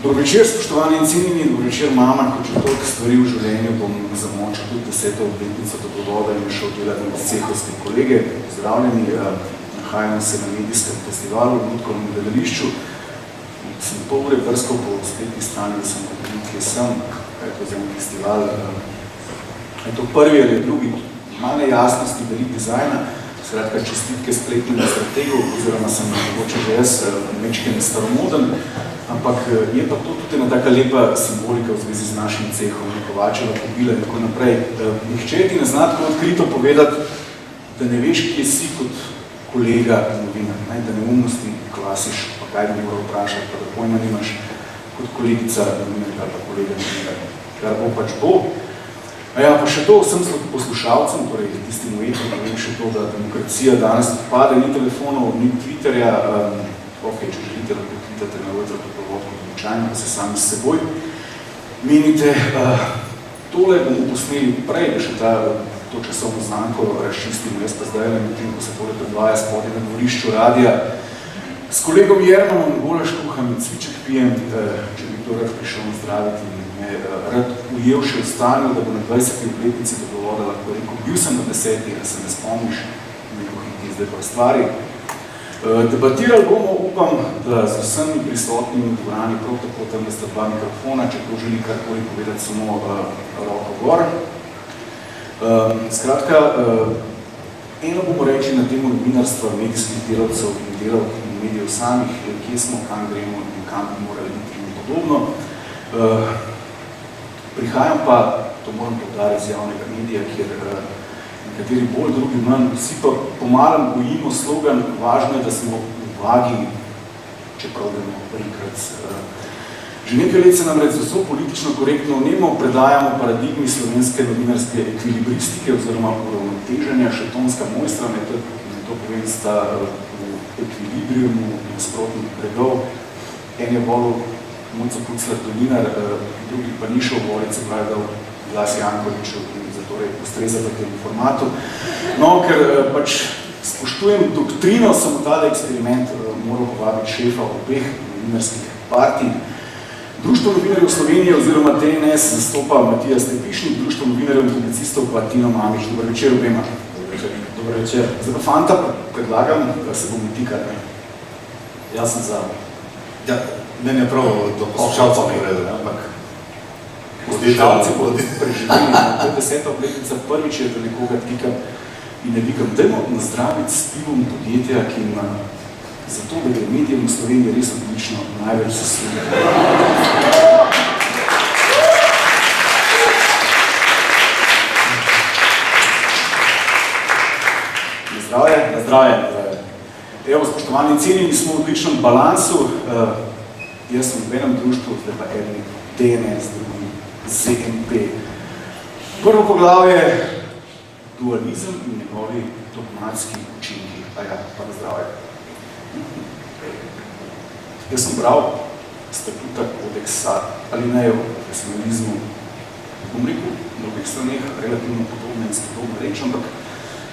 Dobro večer, spoštovani in cenjeni, dobro večer, mama, kot že toliko stvari v življenju, bom zamočil tudi 10. obletnico Dobrovoda in šel delati med cehovske kolege. Pozdravljeni, nahajamo se na medijskem festivalu v Lutkovnem gledališču. Sem pol ure brskal po spletni strani, da sem potem, kje sem, kaj je to za en festival. Je to prvi ali drugi, malo nejasnosti, velik dizajna, skratka čestitke spletnega strategu, oziroma sem mogoče že jaz mečken staromoden, ampak je pa to tudi ena taka lepa simbolika v zvezi z našim cehom, Kovačeva, Kobila in tako naprej. Nihče ti ne zna tako odkrito povedati, da ne veš, kje si kot kolega novinar, da neumnosti klasiš, pa kaj bi moral vprašati, pa da pojma nimaš kot kolegica novinarka ali pa kolega novinarka, kar bo pač bo. Ja, pa še to vsem poslušalcem, torej tistim ujetnim, povem še to, da demokracija danes odpade, ni telefonov, ni Twitterja, če želite, lahko tweetate na ultraprovodko domočajno, pa se sami s seboj. Menite, tole bomo posneli prej, da še to časovno znamko razčistimo, jaz pa zdaj, medtem, ko se tole predvaja spodaj na dvorišču radija. S kolegom Jermanom Gola škuham in cviček pijem, če bi kdo rad prišel nazdraviti in me rad ujel še v stanju, da bo na 20. obletnici Dobrovoda lahko rekel, bil sem na 10. da se ne spomniš, neko hiti zdaj pa stvari. Debatirali bomo, upam, da z vsemi prisotnimi v dvorani, prav tako tam, da sta dva mikrofona, če to želi karkoli povedati, samo roko gor. Skratka, eno bomo reči na temu novinarstva medijskih delavcev in delavk in medijev samih, kje smo, kam gremo in kam bi morali biti in podobno. Prihajam pa, to moram povdariti z javnega medija, kjer nekateri bolj, drugi manj, vsi pa pomalem gojimo slogan, važno je, da smo v vagi, čeprav gremo prikrat. Že nekaj let se namreč zelo politično korektno vnemo, predajamo paradigmi slovenske novinarske ekvilibristike oziroma uravnoteženja, šetonska mojstra, to povem, sta v ekvilibriumu nasprotnih bregov. En je volil Mojco Pucler Dolinar, drugi pa ni šel voliti, se pravi, da glas Jankoviču in zatorej ustreza v tem formatu. No, ker pač spoštujem doktrino, sem v tale eksperiment moral povabiti šefa obeh novinarskih partij. Društvo novinarjev Slovenije oziroma DNS zastopa Matija Stepišnik, Društvo novinarjev in publicistov pa Tino Mamič. Dobar večer obema. Dobar večer. Zdaj pa fanta predlagam, da se bomo tikali. Jaz sem za. Ja, meni je prav do poslušalcev ne vrede, ampak poslušalci bodo preživeli. To je 10. obletnica, prvič je, da nekoga tikam in ne vikam. Dajmo nazdraviti s pivom podjetja, ki ima zato, da gre medijem v Sloveniji res odlično največ zasluge. Zdravje. Zdravje. Evo, spoštovani cenjeni, smo v odličnem balansu. Jaz sem v enem društvu, zdaj pa eni DNS, drugi ZMP. Prvo poglavje, dualizem in njegovi dogmatski učinki. Pa zdravje. Jaz sem bral statuta kodeksa alinejev o profesionalizmu, bom rekel, na obeh straneh relativno podobne in spodobne reči, ampak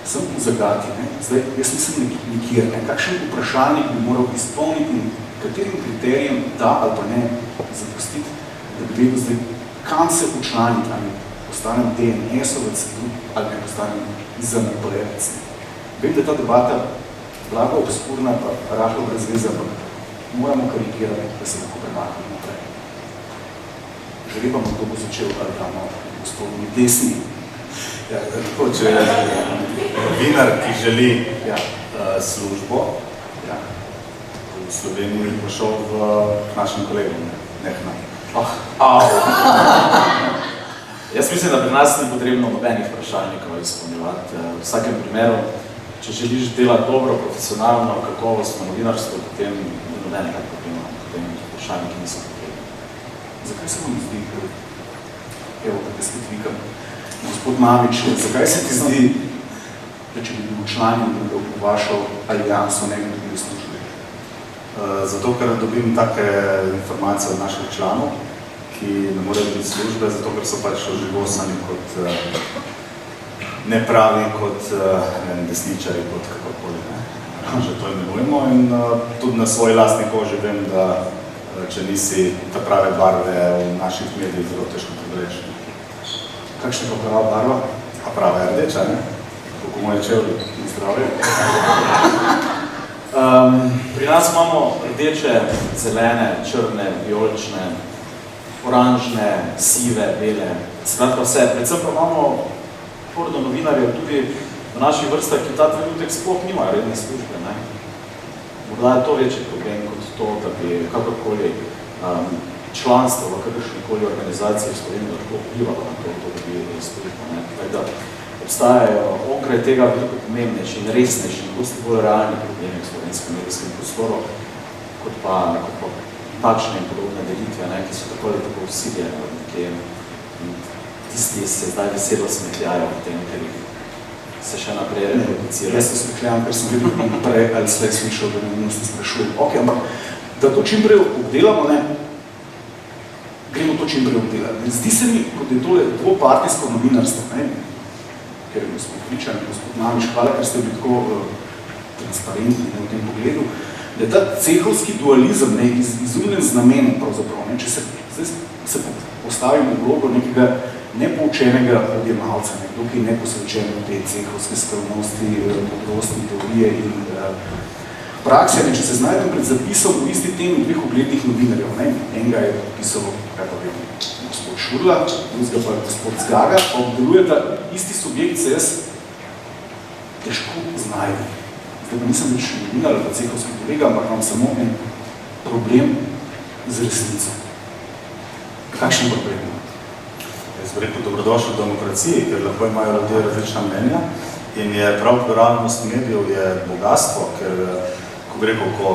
sem v zagati. Zdaj, jaz nisem nikjer, kakšen vprašalnik bi moral izpolniti in katerim kriterijem da ali pa ne zapustiti, da bi vedel zdaj, kam se učlaniti, ali postanem DNS-ovec ali ne postanem ZNP-evec. Vem, da ta debata blago obskurna, pa rahlo brez veze, ampak moramo karikirati, da se lahko premaknemo naprej. Želimo, kdo bo začel, ali damo gospodini desni. Ja, tako, če je novinar, ki želi službo v Sloveniji, bo šel v našem kolegu, nekaj. Jaz mislim, da pri nas ni potrebno nobenih vprašalnikov izpolnjevati. V vsakem primeru, če želiš delati dobro, profesionalno, kakovostno novinarstvo, potem ni nobenega problema, potem vprašalniki niso potrebni. Zakaj se vam zdi, evo, da spet vikam, gospod Mamič, zakaj se ti zdi, da če bi bil članin v vašo alijanso, ne bi bil službi? Zato, ker dobim take informacije od naših članov, ki ne morejo biti službe, zato, ker so pač ožigosani kot nepravi, kot desničari, kot kakorkoli, že to imenujemo. In tudi na svoji lastni koži vem, da če nisi ta prave barve v naših medijih, zelo težko prebreč. Kakšna je pa prava barva? A prava je rdeča, ne? Kako moje čevlji. Zdravje. Pri nas imamo rdeče, zelene, črne, vijolične, oranžne, sive, bele, skratka vse. Predvsem pa imamo hordo novinarjev tudi v naših vrstah, ki ta trenutek sploh nimajo redne službe. Ne? Morda je to večji problem kot to, da bi kakorkoli članstvo v kakršnikoli organizaciji v Sloveniji lahko vplivalo na to, da bi službo. Tako da obstajajo onkraj tega veliko pomembnejši in resnejši in dosti bolj realni problemi v slovenskem medijskem prostoru, kot pa takšne in podobne delitve, ne, ki so tako ali tako vsiljene od nekje. Tisti se zdaj veselo smehljajo v tem, ker se še naprej reproducirajo. Jaz se smehljam, ker sem videl prej ali slej slišal, da neumnosti sprašujem. Ok, ampak da to čim prej obdelamo, ne, gremo to čim prej obdelati. Zdi se mi, kot je tole dvopartijsko novinarstvo, ne, ker smo pričani, gospod Mamiš, hvala, ker ste bili tako transparentni, ne, v tem pogledu, da je ta cehovski dualizem, ne, izumljen z namenom pravzaprav, ne, če se postavimo v vlogo nekega nepoučenega odjemalca, nekdo, ki je neposvečen v te cehovske skromnosti, modrosti, teorije in prakse. Če se znajdem pred zapisom v isti temi dveh uglednih novinarjev, ne, enega je pisal, kaj pa vem, gospod Šurla, drugega pa gospod Zgaga, pa obdelujeta isti subjekt, se jaz težko znajdem. Zdaj pa nisem več novinar ali pa cehovski kolega, ampak imam samo en problem z resnico. Kakšen problem? Jaz bi rekel dobrodošli v demokraciji, ker lahko imajo ljudje različna mnenja in je prav pluralnost medijev je bogatstvo, ker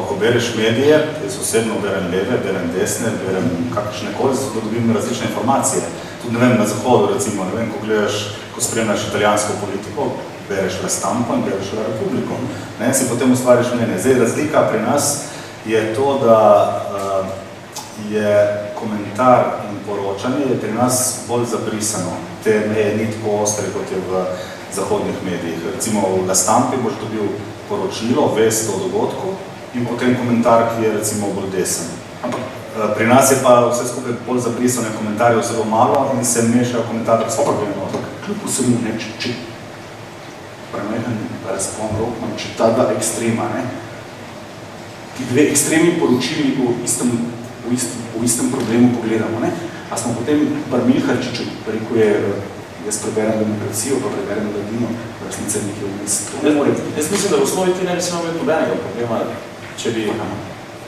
ko bereš medije, jaz osebno berem leve, berem desne, berem kakšnekoli, zato dobim različne informacije. Tudi ne vem, na zahodu recimo, ne vem, ko gledaš, ko spremljaš italijansko politiko, bereš La Stampa in bereš La Republiko. Ne, si potem ustvariš mnenje. Zdaj, razlika pri nas je to, da je komentar in poročanje je pri nas bolj zabrisano. Te meje ni tako ostre, kot je v zahodnih medijih. Recimo v La Stampi boš dobil poročilo, vest o dogodku in potem komentar, ki je recimo bolj desen. Ampak pri nas je pa vse skupaj bolj zabrisano, komentarjev zelo malo in se mešajo komentarji s problemom. Kljub vsemu, ne, če premehen razpon rok, če ta dva ekstrema, ne, ti dve ekstremni poročili v istem problemu pogledamo, ne, a smo potem Barmilharčiču, rekel je, jaz preberem demokracijo, pa preberem Ladino, resnice nekaj vmes. Jaz mislim, da v osnovi ti ne bi smel imeti nobenega problema, če bi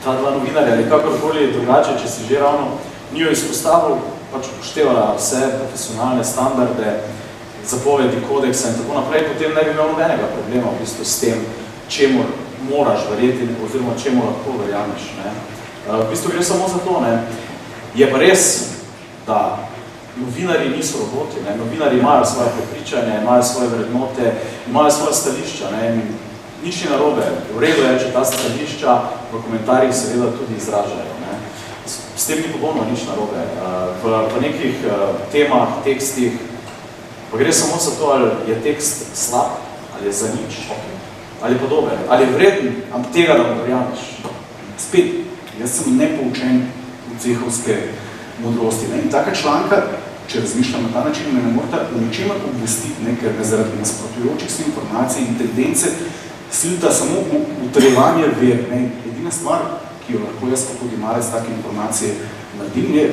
ta dva novinarja ali kakorkoli drugače, če si že ravno njo izpostavil, pač upoštevala vse profesionalne standarde, zapovedi, kodeksa in tako naprej, potem ne bi imel nobenega problema v bistvu s tem, čemu moraš verjeti oziroma čemu lahko verjameš. V bistvu gre samo za to, ne. Je pa res, da novinarji niso roboti, ne. Novinarji imajo svoje prepričanje, imajo svoje vrednote, imajo svoje stališča, ne. Nič ni narobe. V redu je, če ta stališča v komentarjih seveda tudi izražajo. Ne. S tem ni popolnoma nič narobe. V nekih temah, tekstih, pa gre samo za to, ali je tekst slab, ali je za nič, ali podoben, ali je vreden, ampak tega, da mu verjameš. Spet, jaz sem nepoučen v cehovske modrosti. Ne? In taka članka, če razmišljam na ta način, me ne morata v ničemer obvestiti, ne? Ker me zaradi nasprotujočih si informacij in tendence silita samo utrjevanje ver. Ne? Edina stvar, ki jo lahko jaz kot odjemalec take informacije naredim, je,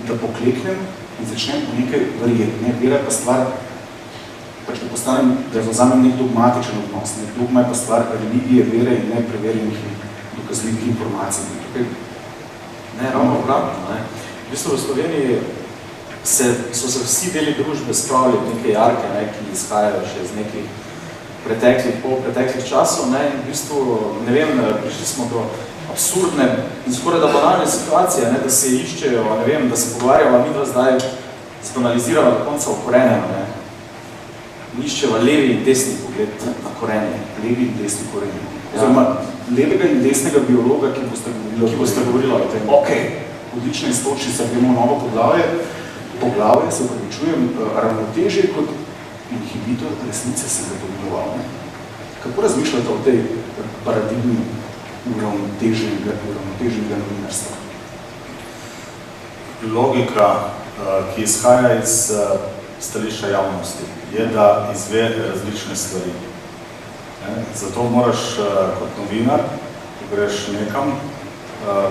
da pokleknem in začnem v nekaj verjeti. Ne? Vera pa stvar, pač da postanem, da zavzamem nek dogmatičen odnos. Ne? Dogma je pa stvar religije, vere in nepreverjenih in dokazljivih informacij. Ne, ravno obratno. Ne? V bistvu v Sloveniji so se vsi deli družbe spravili v neke jarke, ne, ki izhajajo še iz nekih preteklih časov. Ne? In v bistvu, ne vem, prišli smo do absurdne in skoraj da banalne situacije, ne? Da se iščejo, ne vem, da se pogovarjava midva zdaj zbanalizirava do konca o korenju. Ne? Iščeva levi in desni pogled na korenje. Levi in desni korenje. Oziroma, levega in desnega biologa, ki boste govorili o tem. Ok, odlična istočnica, gremo novo poglavje, se upravičujem, ravnotežje kot inhibitor resnice se ga pomenoval. Kako razmišljate o tej paradigmi uravnoteženega novinarstva? logika, ki izhaja iz stališča javnosti, je, da izve različne stvari. Zato moraš kot novinar, ko greš nekam,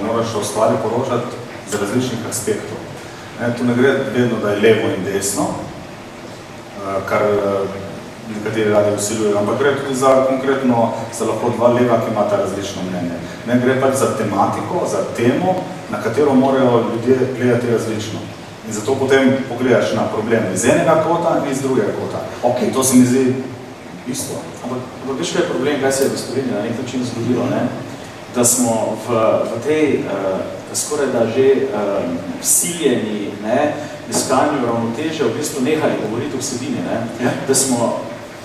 moraš o stvari poročati z različnih aspektov. Tu ne gre vedno, da je levo in desno, kar nekateri radi vsiljujejo, ampak gre tudi za konkretno, za lahko dva leva, ki imata različno mnenje. Ne gre pač za tematiko, za temo, na katero morajo ljudje gledati različno. In zato potem pogledaš na problem iz enega kota in iz drugega kota. Ok, to se mi zdi isto. Ampak veš, kaj je problem, kaj se je v Sloveniji na nek način zgodilo, ne? Da smo v tej skoraj da že vsiljeni iskanju ravnoteže v bistvu nehali govoriti o vsebini. Da smo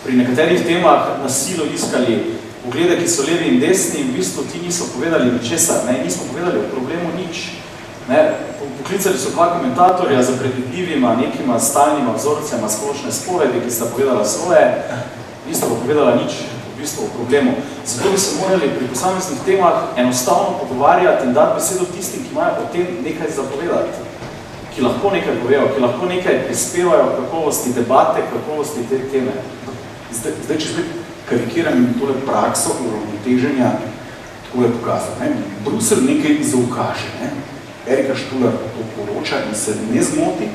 pri nekaterih temah na silo iskali poglede, ki so levi in desni, in v bistvu ti niso povedali ničesar, nismo povedali o problemu nič. Poklicali so dva komentatorja za predvidljivima nekima stalnima vzorcema splošne spovedi, ki sta povedala svoje, nista povedala nič v bistvu o problemu. Zato bi se morali pri posameznih temah enostavno pogovarjati in dati besedo tistim, ki imajo o tem nekaj zapovedati, ki lahko nekaj povejo, ki lahko nekaj prispevajo kakovosti debate, kakovosti te teme. Zdaj, če spet karikiram in tole prakso uravnoteženja takole pokazati. Bruselj nekaj zaukaže. Erika Štular to poroča in se ne zmoti.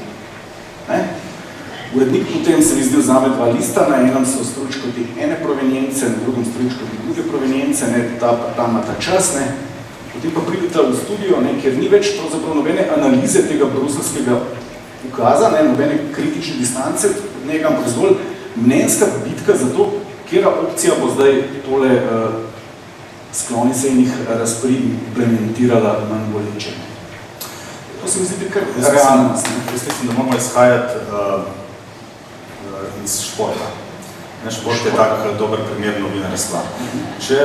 Urednik potem se mi zdi vzame dva lista, na enem so stručkoti ene provenience, na drugem stručkoti druge provenience, tam ima ta čas, potem pa pridete v studio, kjer ni več pravzaprav nobene analize tega bruselskega ukaza, nobene kritične distance, ampak zgolj mnenjska bitka za to, kjera opcija bo zdaj tole skloni se in jih implementirala manj boleče. To se mi zdi kar realnost. Jaz mislim, da moramo izhajati iz športa. Šport je tak dober primer novinarstva. Če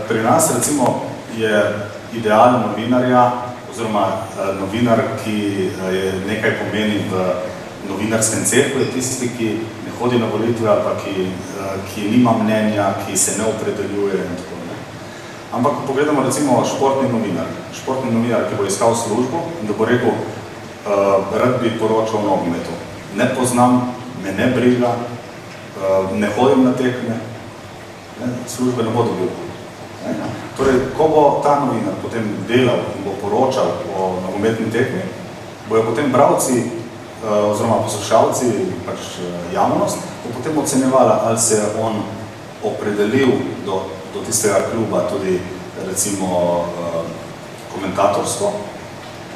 pri nas recimo je ideal novinarja, oziroma novinar, ki je nekaj pomeni v novinarskem cehu, je tisti, ki ne hodi na volitve ali pa ki nima mnenja, ki se ne opredeljuje in tako naprej. Ampak pogledamo recimo športni novinar, ki bo iskal službo in da bo rekel, rad bi poročal o nogometu. Ne poznam, me ne briga, ne hodim na tekme, službe ne bo dobil. Torej, ko bo ta novinar potem delal in bo poročal o nogometni tekmi, bojo potem bralci oziroma poslušalci, pač javnost, bo potem ocenjevala, ali se je on opredelil do tistega kluba tudi recimo komentatorsko,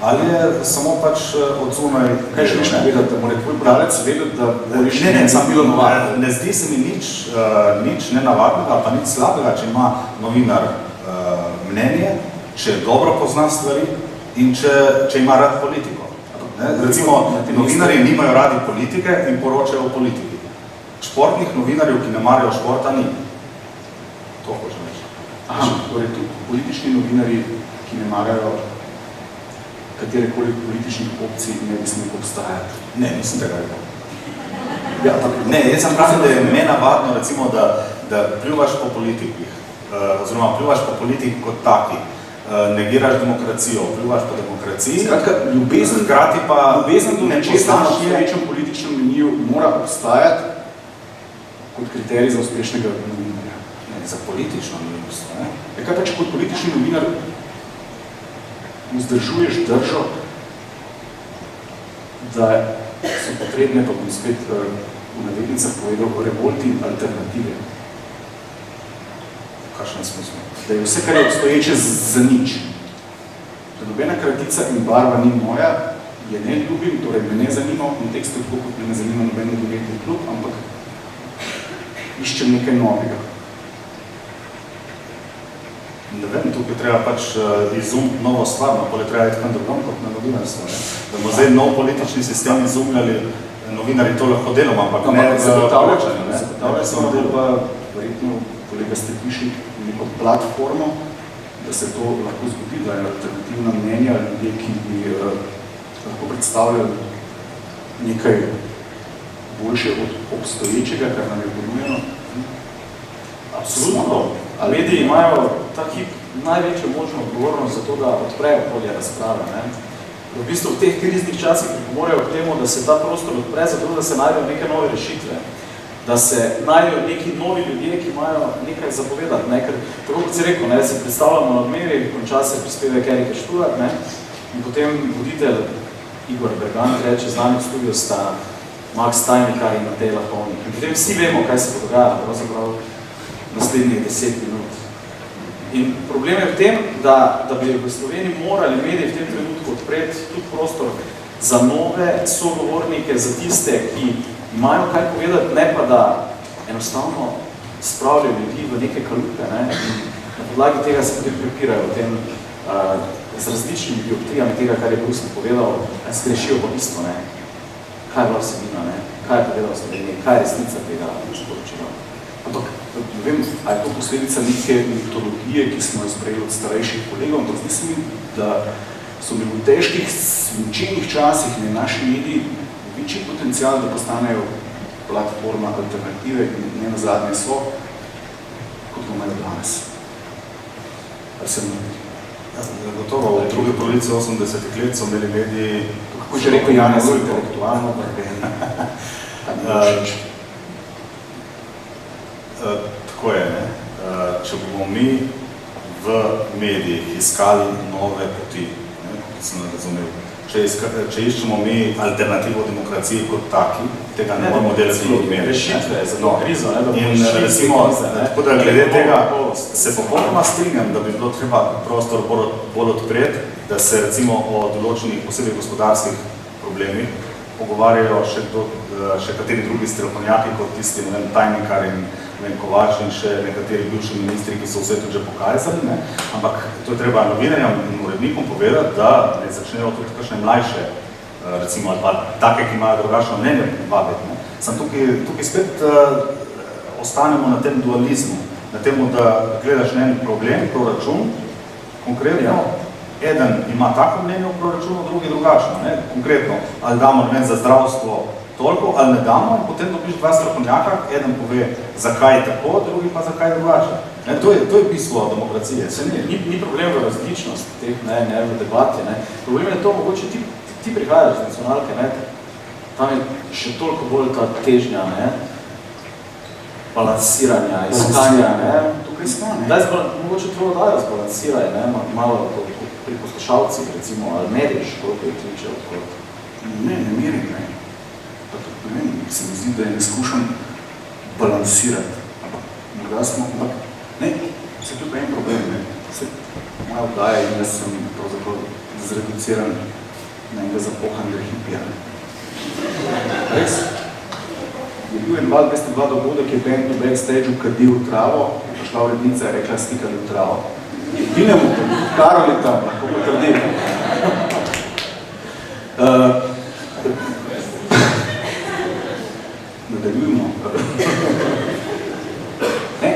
ali je samo pač odzunaj. Kaj želiš povedati, da mora tvoj bralec vedeti, da boliš sam bilo navadno? Ne zdi se mi nič nenavadnega, pa nič slabega, če ima novinar mnenje, če dobro pozna stvari in če ima rad politiko. Recimo, novinarji nimajo radi politike in poročajo o politiki. Športnih novinarjev, ki ne marajo športa, ni. To hočem reči. Torej, politični novinarji, ki ne marajo katerekoli političnih opcij, ne bi smeli obstajati. Ne, nisem tega rekel. Ne, jaz sem pravil, da je nenavadno, recimo, da pljuvaš po politikih, oziroma pljuvaš po politiki kot taki, negiraš demokracijo, pljuvaš po demokraciji. Skratka, ljubezen do nečesa na obstoječem političnem meniju mora obstajati kot kriterij za uspešnega novinarja. Ne, za politično novinarstvo. Kaj pa, če kot politični novinar vzdržuješ držo, da so potrebne, pa bom spet v navednicah povedal, revolti in alternative. V kakšnem smislu? Da je vse, kar je obstoječe, za nič. Da nobena kratica in barva ni moja, je ne ljubim, torej me ne zanima v kontekstu, tako kot me ne zanima noben nogometni klub, ampak iščem nekaj novega. Ne vem, tukaj treba pač izumiti novo stvar, no, pole treba iti kam drugom kot na novinarstvo. Da bomo zdaj nov politični sistem izumljali, novinari to lahko delamo, ampak ne za poročanje. Zagotavlja se vam pa verjetno, kolega Stepišnik, neko platformo, da se to lahko zgodi, da je alternativna mnenja ljudje, ki bi lahko predstavljali nekaj boljše od obstoječega, kar nam je ponujeno. Absolutno. Mediji imajo ta hip največjo možno odgovornost za to, da odprejo polje razprave. v bistvu v teh kriznih časih pripomorejo k temu, da se ta prostor odpre, zato da se najdejo neke nove rešitve, da se najdejo neki novi ljudje, ki imajo nekaj zapovedati, ne? Ker, tako kot si rekel, ne, se predstavljamo na odmeri, konča se prispevek Erike Šturat, ne? In potem voditelj Igor Bergant reče, znani v studiu sta Max Tajnika in Matej Lahovnik. In potem vsi vemo, kaj se bo dogajalo, pravzaprav naslednjih 10 minut. In problem je v tem, da bi v Sloveniji morali mediji v tem trenutku odpreti tudi prostor za nove sogovornike, za tiste, ki imajo kaj povedati, ne pa da enostavno spravljajo ljudi v neke kalupe, ne? In na podlagi tega se tudi prepirajo v tem z različnimi dioptrijami tega, kar je Bruce povedal, skrešijo po bistvo, ne? Kaj je bila vsebina, ne? Kaj je povedal Slovenije, kaj je resnica tega sporočila. Ampak, ne vem, ali je to posledica neke mitologije, ki smo jo sprejeli od starejših kolegov, ampak zdi se mi, da so bili v težkih, svinčenih časih in naši mediji večji potencial, da postanejo platforma alternative in ne nazadnje so, kot ga imajo danes. Ali sem Gotovo, v druge polovici 80-ih let so imeli mediji... Kako že rekel Janez, intelektualno, tako je, ne? Če bomo mi v medijih iskali nove poti, kot sem razumel, če iščemo mi alternativo demokraciji kot taki, tega ne bomo delati v odmeri. Rešitve za to krizo, ne? In recimo, tako da glede tega se popolnoma strinjam, da bi bilo treba prostor bolj odpreti, da se recimo o določenih posebej gospodarskih problemih pogovarjajo še kateri drugi strokovnjaki kot tisti, ne vem, Tajnikar in Kovač in še nekateri bivši ministri, ki so vse tudi že pokazali, ne? Ampak to je treba novinarjem in urednikom povedati, da ne začnejo tudi kakšne mlajše, recimo, ali pa take, ki imajo drugačno mnenje vabiti, ne? Sam tukaj spet ostanemo na tem dualizmu, na temu, da gledaš en problem, proračun, konkretno, eden ima tako mnenje v proračunu, drugi drugačno, ne? Konkretno, ali damo, ne vem, za zdravstvo toliko, ali ne damo, in potem dobiš dva strokovnjaka, eden pove, zakaj je tako, drugi pa zakaj je drugače. To je bistvo demokracije. Ni problem v različnosti teh, ne v debati, ne. Problem je to, mogoče ti prihajaš z nacionalke, ne, tam je še toliko bolj ta težnja, ne, balansiranja, iskanja, ne. Tukaj smo, ne. Daj mogoče tvojo dajo zbalansiraj, ne, malo pri poslušalcih, recimo, ali meriš, koliko je kliče odkot. Ne merim, ne. Pa tudi ne vem, se mi zdi, da je ne skušam balansirati. Morda smo, ampak ne, se tu pa en problem, ne. Se moja oddaja in jaz sem pravzaprav zreduciran na enega zapohanega hipija. Res? Je bil veste, dva dogodek, je band v backstage-u kadil travo, je prišla urednica in rekla, stikali v travo. Edinemu, Karol je tam, lahko potrdim. Nadaljujemo.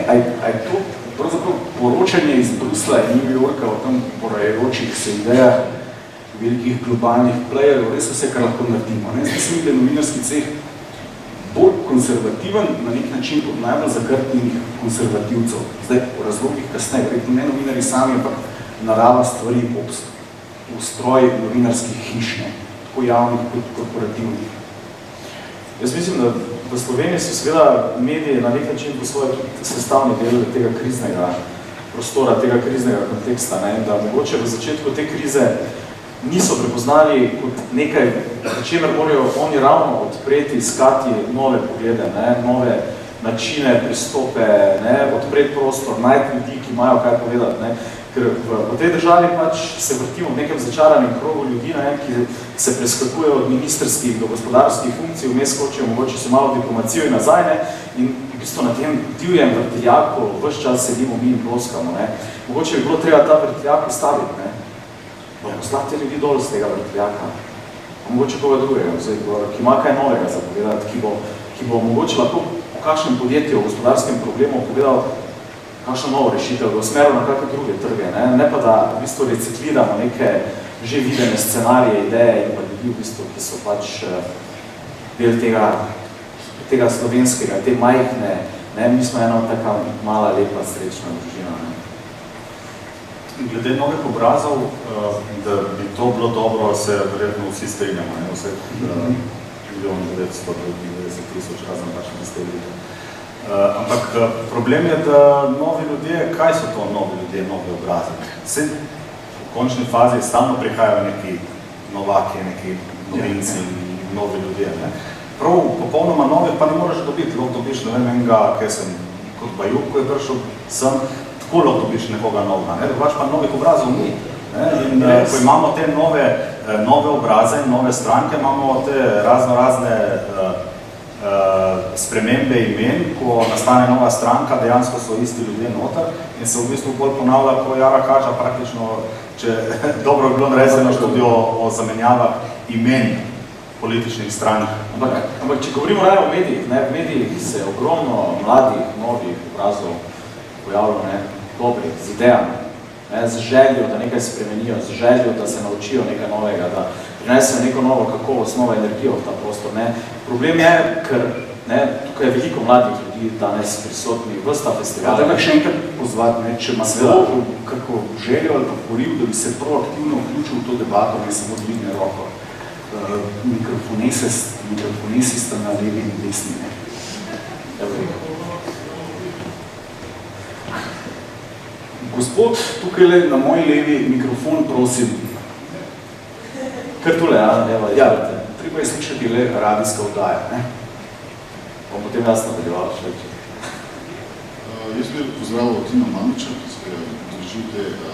A je to pravzaprav poročanje iz Brusla in New Yorka o tem porajajočih se idejah velikih globalnih playerov, res vse, kar lahko naredimo. Zdaj se mi, da je novinarski ceh bolj konservativen, na nek način od najbolj zagrtnih konservativcev. Zdaj, v razlogih kasneje, verjetno ne novinari sami, ampak narava stvari, ustroj novinarskih hiš, tako javnih kot korporativnih. Jaz mislim, da v Sloveniji so seveda mediji na nek način po svoje sestavni del tega kriznega prostora, tega kriznega konteksta, ne? Da mogoče v začetku te krize niso prepoznali kot nekaj, v čemer morajo oni ravno odpreti, iskati nove poglede, ne? Nove načine, pristope, ne? Odpreti prostor, najti ljudi, ki imajo kaj povedati. Ne? Ker v tej državi pač se vrtimo v nekem začaranem krogu ljudi, ne, ki se preskakujejo od ministerskih do gospodarskih funkcij, vmes hočejo mogoče se malo diplomacijo in nazaj, ne, in v bistvu na tem divjem vrtiljaku ves čas sedimo mi in ploskamo. Ne. Mogoče bi bilo treba ta vrtiljak ustaviti, ne. Poslati ljudi dol z tega vrtiljaka. Mogoče koga drugega, ki ima kaj novega zapovedati, ki bo mogoče lahko v kakšnem podjetju, v gospodarskem problemu povedal kakšno novo rešitev, da usmeril na kakve druge trge, ne pa da v bistvu recikliramo neke že videne scenarije, ideje in pa ljudi v bistvu, ki so pač del tega slovenskega, te majhne, ne, mi smo ena taka mala, lepa, srečna družina. Ne. Glede novih obrazov, da bi to bilo dobro, se verjetno vsi strinjamo, ne? Vse 1.990.000 razen pač niste videli. Ampak problem je, da novi ljudje, kaj so to novi ljudje, novi obrazi? Vse v končni fazi stalno prihajajo neki novaki, neki novinci, novi ljudje. Ne? Prav popolnoma novih pa ne moreš dobiti, lahko dobiš, ne vem, enega, kaj sem kot Bajuk, ko je prišel sem, tako lahko dobiš nekoga novega, ne? Drugač pa novih obrazov ni. Ne? In ko imamo te nove obraze in nove stranke, imamo te razne spremembe imen, ko nastane nova stranka, dejansko so isti ljudje noter in se v bistvu bolj ponavlja, ko Jara Hača praktično, če dobro je bilo narejeno študijo o zamenjavah imen političnih strank. Ampak če govorimo raje o medijih, ne, v medijih se ogromno mladih, novih obrazov pojavljajo, ne, dobrih, z idejami, ne, z željo, da nekaj spremenijo, z željo, da se naučijo nekaj novega, da prinesejo neko novo kakovost, novo energijo v ta prostor. Ne. Problem je, ker ne, tukaj je veliko mladih ljudi danes prisotni v sta festival. Ja, da še enkrat pozvati, ne, če ima kako željo ali pa poriv, da bi se proaktivno vključil v to debato, ne samo dvigne roko. Mikrofonesi sta na levi in desni. Ne. Gospod, tukaj na moji levi mikrofon, prosim. Kar tule, ja, treba je slišati le radijska oddaja. Ne. Bom potem jaz nadaljeval še več. Jaz bi pozdravil Tino Mamiča, ki se drži tega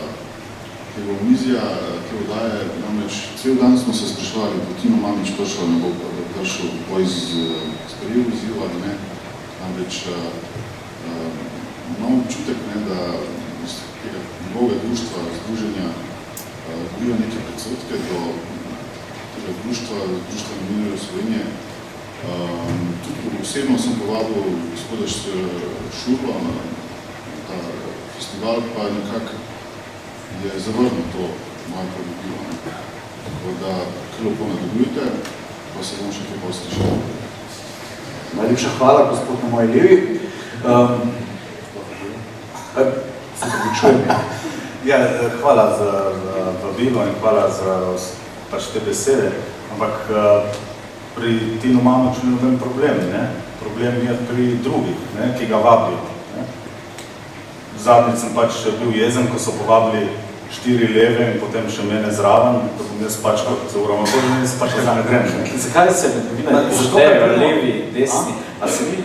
omizja, te oddaje. Namreč cel dan smo se spraševali, da Tino Mamič prišel, ne bo prišel boj sprejel izziv ali ne. Namreč imam občutek, ne, da iz tega njegovega društva, združenja, govorijo neke predsodke do tega društva novinarjev Slovenije. Tudi osebno sem povabil gospoda Šurba na ta festival, pa nekako je zavrnil to moje povabilo. Tako da kar lepo nadaljujte, pa se bom še kaj bolj slišal. Najlepša hvala, gospod na moji levi. Se pričujem. Ja, hvala za vabilo in hvala za pač te besede, ampak pri Tinu Mamiču ni noben problem, ne? Problem je pri drugih, ne? Ki ga vabijo. Ne? Zadnjič sem pač bil jezen, ko so povabili 4 leve in potem še mene zraven, da bom jaz pač kot uravnotežen, jaz pač tega ne grem. Zakaj se novinarji štejejo levi, desni?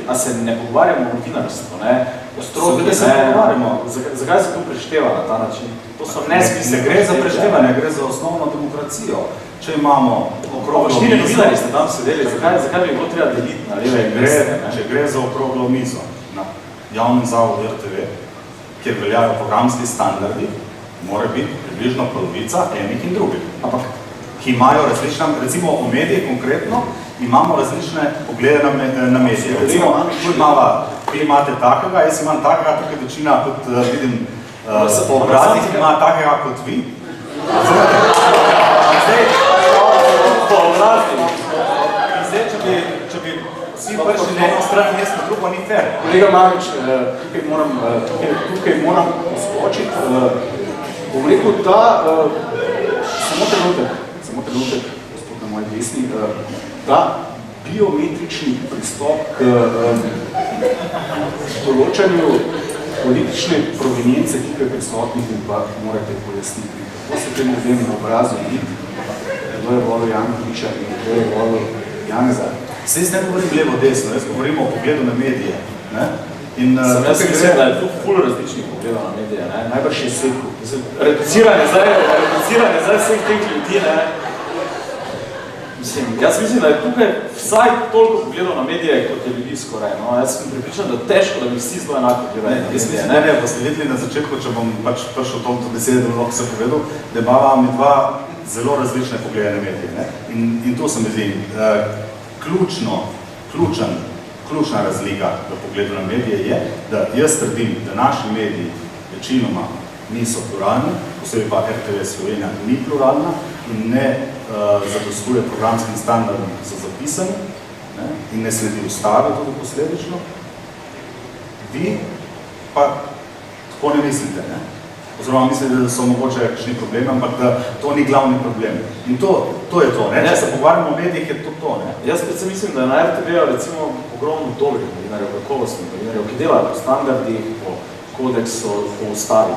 A se ne pogovarjamo o novinarstvu, ne? O stroki, ne? Zakaj se to prešteva na ta način? To so nesmisli. Ne gre za preštevanje, gre za osnovno demokracijo. Če imamo okroglo mizo... 4 novinarji ste tam sedeli, zakaj bi bilo treba deliti na leve in desne? Če gre za okroglo mizo na javnem zavodu RTV, kjer veljajo programski standardi, mora biti približno polovica enih in drugih. Ampak, ki imajo različna, recimo o mediji konkretno, imamo različne poglede na medije. Recimo, vi imate takega, jaz imam takega, tukaj večina, kot vidim, obrazih ima takega kot vi. Če bi vsi prišli na eno stran, jaz na drugo ni fair. Kolega Mamič, tukaj moram poskočiti. Bom rekel, da samo trenutek, gospod na moji desni, da biometrični pristop k določanju politične provenience, ki je prisotnih in pa morate pojasniti. Kako se tem ljudem na obrazu vidi, kdo je volil Jankoviča in kdo je volil Janeza. Se jaz ne govorim levo-desno, jaz govorim o pogledu na medije. Ne? Jaz mislim, da je tu ful različnih pogledov na medije, ne? Najbrž je sekl. Reduciranje zdaj vseh teh ljudi, ne? Mislim, jaz mislim, da je tukaj vsaj toliko pogledov na medije, kot je ljudi skoraj. No? Jaz sem pripričan, da težko, da bi vsi zelo enako gledali na medije. Ne, pa ste videli na začetku, če bom pač prišel to besede, da lahko se povedal, da imava mi dva zelo različne poglede na medije. Ne? In to se mi zdi ključna razlika v pogledu na medije je, da jaz trdim, da naši mediji večinoma niso pluralni, posebej pa RTV Slovenija ni pluralna in ne zadostuje programskim standardom, ki so zapisani, ne, in ne sledi ustave tudi posledično. Vi pa tako ne mislite, ne? oziroma mislim, da so mogoče kakšni problemi, ampak da to ni glavni problem. In to je to, ne? Če se pogovarjamo o medijih, je to, ne? Jaz predvsem mislim, da je na RTV recimo ogromno dobrih novinarjev, kakovostnih novinarjev, ki delajo po standardih, po kodeksu, po ustavi,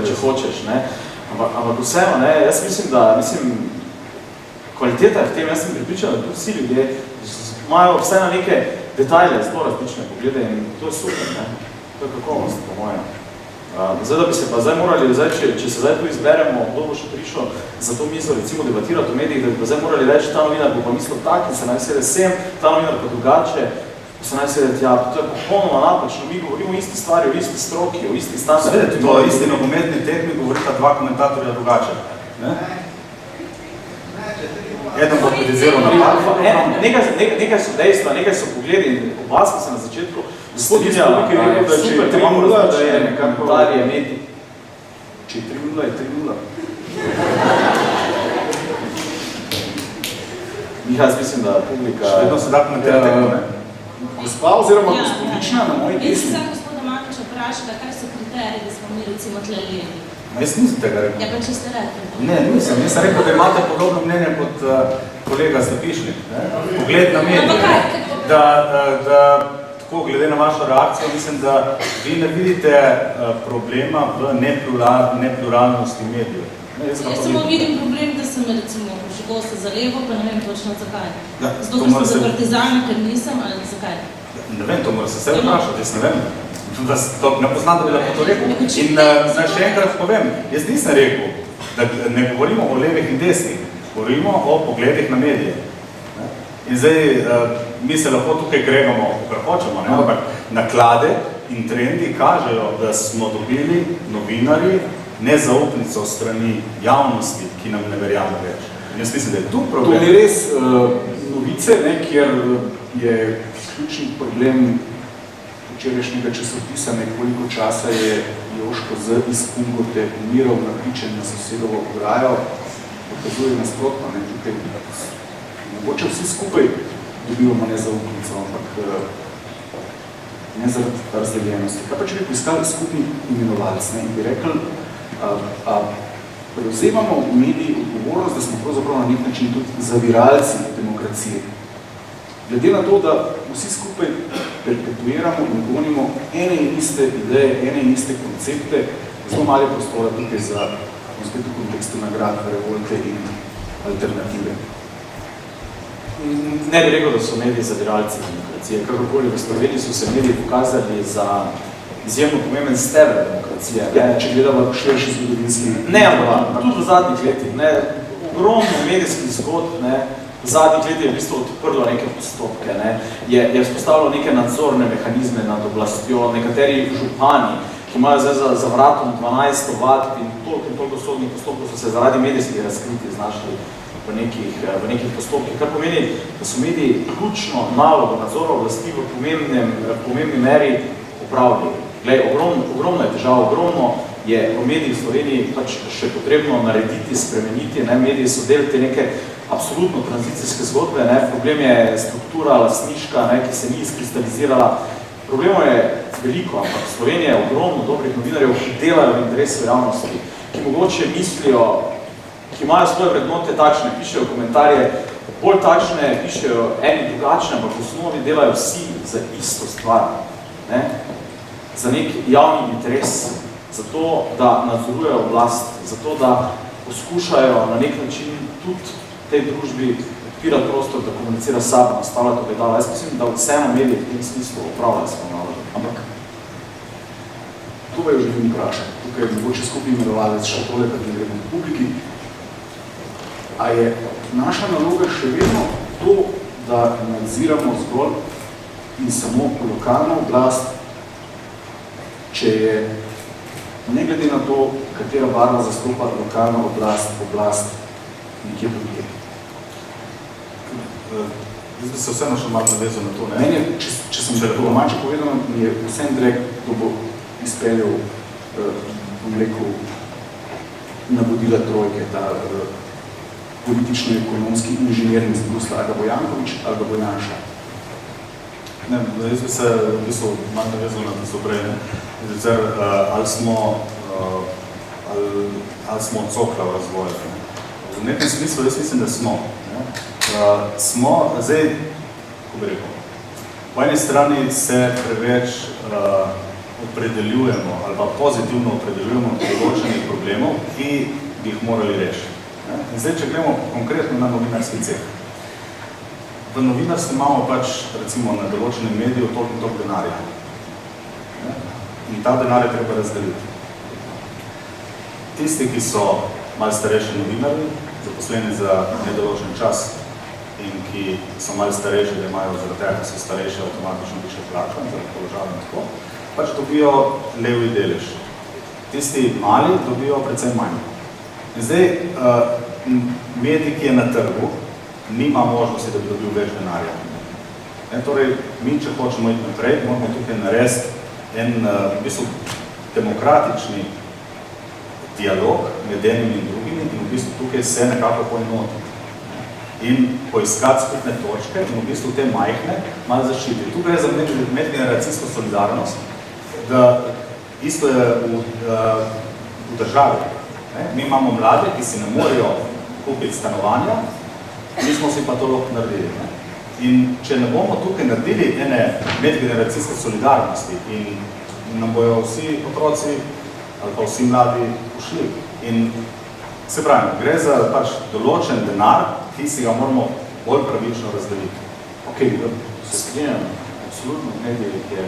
če hočeš, ne? Ampak vseeno, ne, jaz mislim, kvaliteta je v tem, jaz sem pripričan, da tudi vsi ljudje imajo vse na neke detajle, zelo različne poglede in to je super, ne? To je kakovost, po mojem. Zdaj, da bi se pa zdaj morali, če se zdaj tu izberemo, kdo bo še prišel za to mizo, recimo debatirati o medijih, da bi pa zdaj morali reči, ta novinar bo pa mislil tak in se naj sede sem, ta novinar pa drugače, se naj sede tja. To je popolnoma napačno, mi govorimo o isti stvari, o isti stroki, o isti standardi. Svedete, to isti nogometni tekmi govorita dva komentatorja drugače, ne? Eden bo kritiziral napad. Nekaj so dejstva, nekaj so pogledi in oba smo se na začetku strinjala, da je super 3-0, da je nekako komentarje medij. Če je 3-0, je 3-0. Jaz mislim, da publika... Še vedno se da komentirati tekme. Gospa oziroma gospodična na moji Jaz desni. sem gospoda Mankiča vprašala, kaj so kriteriji, da smo mi recimo tle leni. Jaz nisem tega rekel. Ja, pa če ste rekli. Ne, nisem. Jaz sem rekel, da imate podobno mnenje kot kolega Stepišnik. Pogled na medije. Da tako, glede na vašo reakcijo, mislim, da vi ne vidite problema v nepluralnosti medijev. Jaz samo vidim problem, da sem recimo gosta za levo, pa ne vem točno zakaj. Zato, ker sem za partizane, ker nisem, ali zakaj? Ne vem, to mora se vse vprašati, jaz ne vem. To ne poznam, da bi lahko to rekel. In zdaj še enkrat povem, jaz nisem rekel, da ne govorimo o levih in desnih, govorimo o pogledih na medije. In zdaj mi se lahko tukaj gregamo, kar hočemo, ne? Ampak naklade in trendi kažejo, da smo dobili novinarji nezaupnico strani javnosti, ki nam ne verjame več. In jaz mislim, da je tu problem. To ni res novice, ne, kjer je ključni problem včerajšnjega časopisa, koliko časa je Joško z iz Kungote umiral napičen na sosedovo ograjo, pokazuje nasprotno, ne, tukaj mogoče vsi skupaj dobivamo nezaupnico, ampak ne zaradi razdeljenosti. Kaj pa če bi poiskali skupni imenovalec, ne, in bi rekli, prevzemamo v mediji odgovornost, da smo pravzaprav na nek način tudi zaviralci demokracije. Glede na to, da vsi skupaj perpetuiramo in gonimo ene in iste ideje, ene in iste koncepte, zelo malo prostora tukaj za spet v kontekstu nagrad, revolte in alternative. Ne bi rekel, da so mediji zaviralci demokracije. Kakorkoli v Sloveniji so se mediji pokazali za izjemno pomemben steber demokracije. Ja, če gledamo širši zgodovinski... Ne, ampak tudi v zadnjih letih. Ne, ogromno medijskih zgodb, ne, v zadnjih letih je v bistvu odprlo neke postopke, ne, je vzpostavilo neke nadzorne mehanizme nad oblastjo, nekateri župani, ki imajo zdaj za vratom 12 ovadb in toliko sodnih postopkov so se zaradi medijskih razkritij znašli v nekih postopkih, kar pomeni, da so mediji ključno nalogo nadzora oblasti v pomembni meri upravljali. Glej, ogromno je težav, ogromno je v mediji v Sloveniji pač še potrebno narediti, spremeniti, ne, mediji so del te neke absolutno tranzicijske zgodbe, ne, problem je struktura lastniška, ne, ki se ni izkristalizirala. Problemov je veliko, ampak Slovenija je ogromno dobrih novinarjev, ki delajo v interesu javnosti, ki mogoče mislijo, ki imajo svoje vrednote takšne, pišejo komentarje, bolj takšne, pišejo eni drugačne, ampak v osnovi delajo vsi za isto stvar, ne, za nek javni interes, za to, da nadzorujejo oblast, za to, da poskušajo na nek način tudi tej družbi odpirati prostor, da komunicira s sabo, nastavljati ogledala. Jaz mislim, da vseeno mediji v tem smislu opravljajo svojo nalogo. Ampak to jo želim vprašati. Tukaj je mogoče skupni imenovalec še tole, da ne gremo v publiki. A je naša naloga še vedno to, da nadziramo zgolj in samo lokalno oblast, če je ne glede na to, katera barva zastopa lokalna oblast nekje drugje. Jaz bi se vseeno še malo navezal na to, ne? Meni je, če sem že domače povedano, mi je vsem drek, kdo bo izpeljal, bom rekel, navodila trojke, ta politično-ekonomski inženirni z Brusla, ali ga bo Jankovič, ali ga bo Janša. Ne, jaz bi se v bistvu malo navezal na to prej, ne? Ali smo ali smo odsokla v razvoju. V nekem smislu jaz mislim, da smo. Smo, zdaj, kako bi rekel, po eni strani se preveč opredeljujemo ali pa pozitivno opredeljujemo določenih problemov, ki bi jih morali rešiti. In zdaj, če gremo konkretno na novinarski ceh. V novinarstvu imamo pač, recimo, na določenem mediju toliko denarja. In ta denar je treba razdeliti. Tisti, ki so malo starejši novinarji, zaposleni za nedoločen čas in ki so malo starejši, da imajo zaradi tega, ki so starejši, avtomatično više plačo in zaradi položaja in tako, pač dobijo levi delež. Tisti mali dobijo predvsem manj. In zdaj, medij, ki je na trgu, nima možnosti, da bi dobil več denarja. Torej, mi, če hočemo iti naprej, moramo tukaj narediti en v bistvu demokratični dialog med enim in drugimi in v bistvu tukaj se nekako poenoti. In poiskati skupne točke in v bistvu te majhne malo zaščiti. Tukaj je za medgeneracijsko solidarnost, da isto je v državi. Mi imamo mlade, ki si ne morejo kupiti stanovanja, mi smo si pa to lahko naredili. In če ne bomo tukaj naredili ene medgeneracijske solidarnosti in nam bojo vsi otroci ali pa vsi mladi ušli. In se pravi, gre za pač določen denar, ki si ga moramo bolj pravično razdeliti. Ok, se strinjam, absolutno v medijih je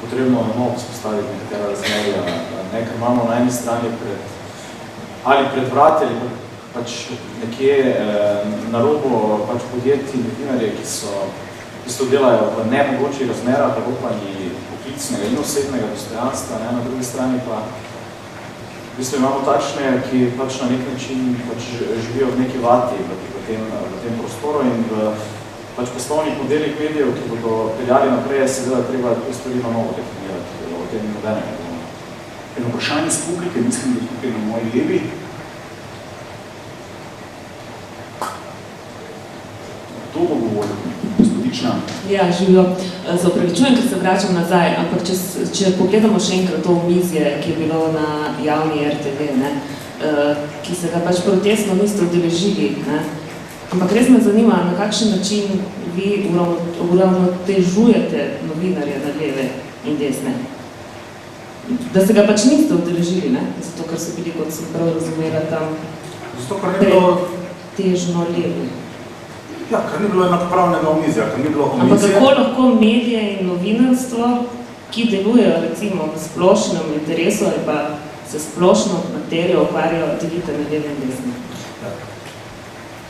potrebno novo spostaviti nekatera razmerja. Nekaj imamo na eni strani ali pred vrati, ali pač nekje na robu pač podjetij novinarje, ki so delajo v nemogočih razmerah, tako pa ni poklicnega in osebnega dostojanstva, na drugi strani pa v bistvu imamo takšne, ki pač na nek način pač živijo v neki vati v tem prostoru in v pač poslovnih modelih medijev, ki bodo peljali naprej, seveda treba te stvari na novo definirati, o tem nobenega. Eno vprašanje iz publike, mislim, da tukaj na moji levi. To bo govoril, gospodična. Ja, živijo. Se opravičujem, ker se vračam nazaj, ampak če pogledamo še enkrat to omizje, ki je bilo na javni RTV, ki se ga pač protestno niste udeležili, ampak res me zanima, na kakšen način vi uravnotežujete novinarje na leve in desne. Da se ga pač niste udeležili, zato ker so bili, kot sem prav razumela, tam pretežno levi. Ja, ker ni bilo enakopravnega omizja, ker ni bilo omizja. Ampak kako lahko medije in novinarstvo, ki delujejo recimo v splošnem interesu ali pa se splošno materijo ukvarjajo, delite na leve in desne?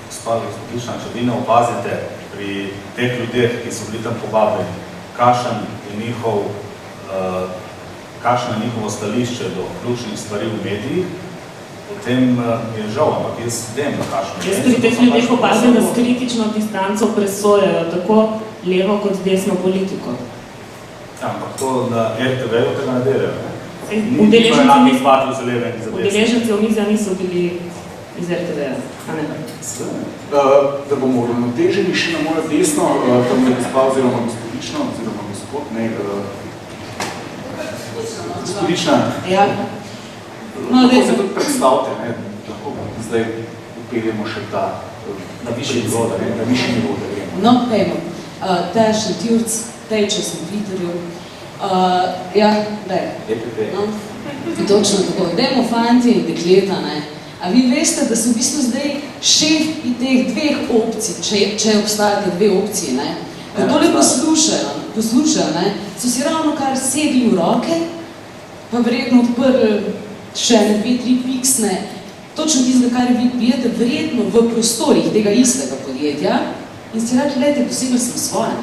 Gospa gospodična, če vi ne opazite pri teh ljudeh, ki so bili tam povabljeni, kakšno je njihovo stališče do ključnih stvari v medijih, potem je žal, ampak jaz vem, kakšno je. Jaz pri teh ljudeh opazim, da s kritično distanco presojajo tako levo kot desno politiko. Ja, ampak to na RTV-ju tega ne delajo. Udeleženci omizja niso bili iz RTV-ja, a ne? Da bomo uravnoteženi še na mojo desno, tam je gospa oziroma gospodična, oziroma gospod, gospodična. Ja. Lahko se tudi predstavite, lahko zdaj upeljemo še na višji nivo, da gremo. No, pejmo. Teja Šentjurc, Tejča sem v Twitterju. Ja, daj. Točno tako. Dajmo fantje in dekleta, A vi veste, da so v bistvu zdaj šefi teh dveh opcij, če obstajate dve opciji, ko tole poslušajo, so si ravno kar sedli v roke, pa verjetno odprli še ne 2-3 fiksne, točno tistega, kar vi pijete, verjetno v prostorih tega istega podjetja in si rekli, lejte, dosegli sem svoje.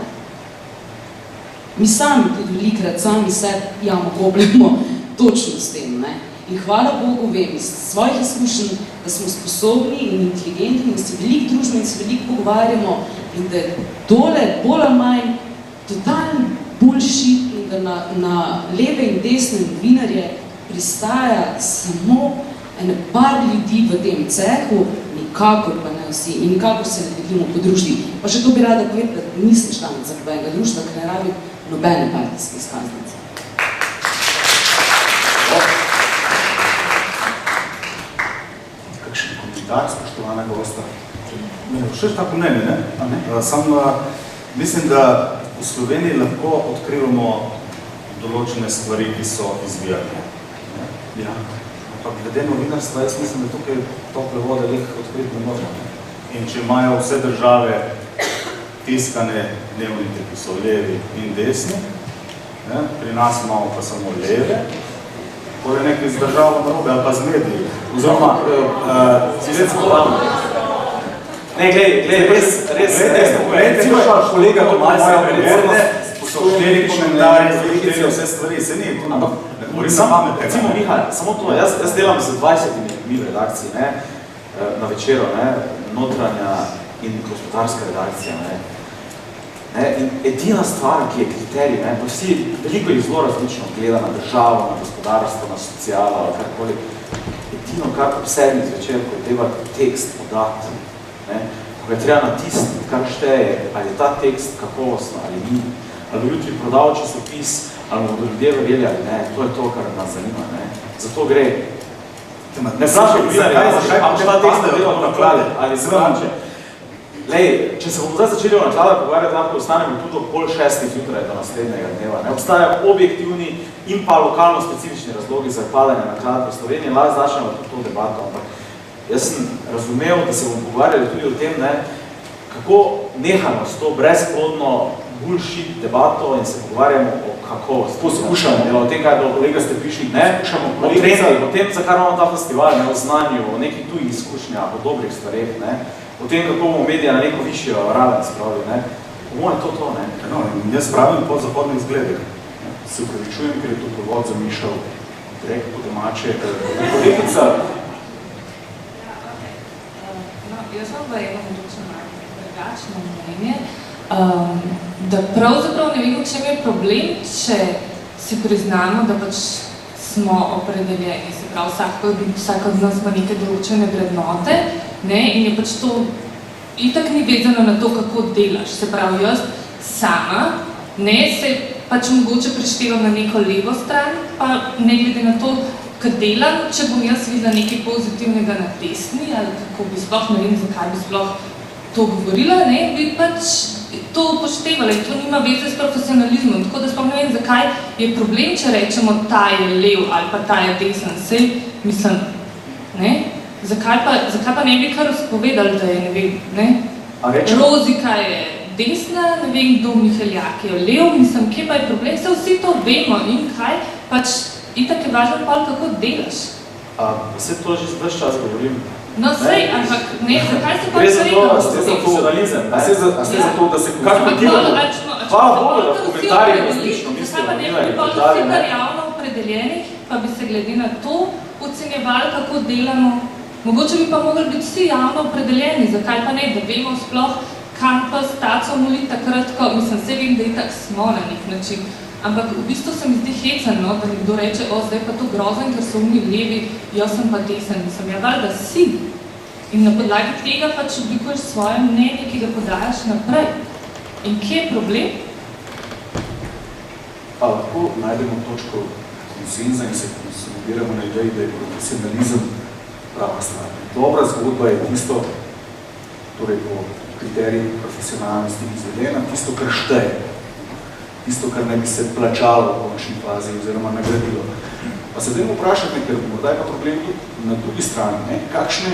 Mi sami tudi velikrat, sami se jamo koblemo točno s tem. In hvala Bogu vem iz svojih izkušenj, da smo sposobni in inteligentni, da se veliko družimo in se veliko pogovarjamo in da je dole bolj ali manj totalni bullshit in da na leve in desne novinarje pristaja samo ene par ljudi v tem cehu, nikakor pa ne vsi in nikakor se ne delimo po družbi. Pa še to bi rada povedala, da nisem članica nobenega društva, ker ne rabi nobene partijske izkaznice. komentar, spoštovana gosta? Všeč tako mnenje, ne? Mislim, da v Sloveniji lahko odkrivamo določene stvari, ki so izvirne. Ja. Ampak glede novinarstva, jaz mislim, da tukaj tople vode leh odkriti ne možemo. In če imajo vse države tiskane dnevnike, ki so levi in desni, pri nas imamo pa samo leve, torej nekaj z državo narobe ali pa z mediji. Oziroma, ne, glej, res, kolega Tomas je preverjene, so 4 komentarje, zvelikce, vse stvari, se ni, ampak ne govorim na pamet tega. Recimo, Mihaj, samo to, jaz delam z 20 ljudmi v redakciji, ne, na večero, ne, notranja in gospodarska redakcija, ne, in edina stvar, ki je kriterij, ne, pa vsi veliko jih zelo različno gleda na državo, na gospodarstvo, na socialo, ali karkoli, edino, kar ob 7 zvečer, ko je treba tekst podati, ne, ko ga treba natisniti, kar šteje, ali je ta tekst kakovostno ali ni, ali bo jutri prodal časopis, ali bodo ljudje verjeli ali ne, to je to, kar nas zanima, ne. Zato gre. Ne vprašaj novinarja, ali ta tekst ne delo naklade, ali zrače. Lej, če se bomo zdaj začeli o naklade pogovarjati, lahko ostanemo tudi ob 5:30 jutraj do naslednjega dneva. Ne obstajajo objektivni in pa lokalno specifični razlogi za padanje naklade v Sloveniji, lahko začnemo tudi to debato, ampak jaz sem razumel, da se bomo pogovarjali tudi o tem, ne, kako nehamo s to brezplodno bullshit debato in se pogovarjamo o kakovosti. Poskušamo. O tem, kaj do kolega ste prišli, ne, o trendih, o tem, za kar imamo ta festival, ne, o znanju, o nekih tujih izkušnjah, o dobrih stvareh, ne, o tem, kako bomo medija na neko višjo raven spravili, ne. Po mojem to, ne. No, in jaz pravim po zahodnih zgledih. Se upravičujem, ker je to povod zamišljal direkt po domače. Kolegica. Jaz vam verjamem, mogoče malo drugačno mnenje, da pravzaprav ne vem, v čem je problem, če si priznamo, da pač smo opredeljeni, se pravi, vsak od nas ima neke določene vrednote, ne, in je pač to itak ni vezano na to, kako delaš, se pravi, jaz sama, ne, se pač mogoče preštevam na neko levo stran, pa ne glede na to, kad delam, če bom jaz videla nekaj pozitivnega na desni, ali kako bi sploh, ne vem, zakaj bi sploh to govorila, ne, bi pač to upoštevala in to nima veze s profesionalizmom, tako da sploh ne vem, zakaj je problem, če rečemo, ta je lev ali pa ta je desen, sej, mislim, ne, zakaj pa ne bi kar spovedali, da je, ne vem, ne, Rozika je desna, ne vem, kdo Miheljak je lev, mislim, kje pa je problem, se vsi to vemo in kaj, pač itak je važno pa, kako delaš. Vse to že ves čas govorim. No, sej, ampak ne, zakaj se pa gre za to, a ste za profesionalizem, a ste za to, da se hvala Bogu, da v komentarjih različno mislijo, pa ne bi pa vsi kar javno opredeljeni, pa bi se glede na to ocenjevali, kako delamo. Mogoče bi pa mogli biti vsi javno opredeljeni, zakaj pa ne, da vemo sploh, kam pa s taco moli takrat, ko, mislim, se vem, da itak smo na nek način. Ampak v bistvu se mi zdi hecano, da nekdo reče, zdaj pa to grozen, ker so oni levi, jaz sem pa desen, mislim, ja, valjda si. In na podlagi tega pač oblikuješ svoje mnenje, ki ga podajaš naprej. In kje je problem? Pa lahko najdemo točko konsenza in se konsolidiramo na ideji, da je profesionalizem prava stvar. Dobra zgodba je tisto, torej po kriteriju profesionalnosti izvedena, tisto, kar šteje. Tisto, kar ne bi se plačalo v končni fazi oziroma nagradilo. Pa se dajmo vprašati, ker morda je pa problem tudi na drugi strani, ne? Kakšne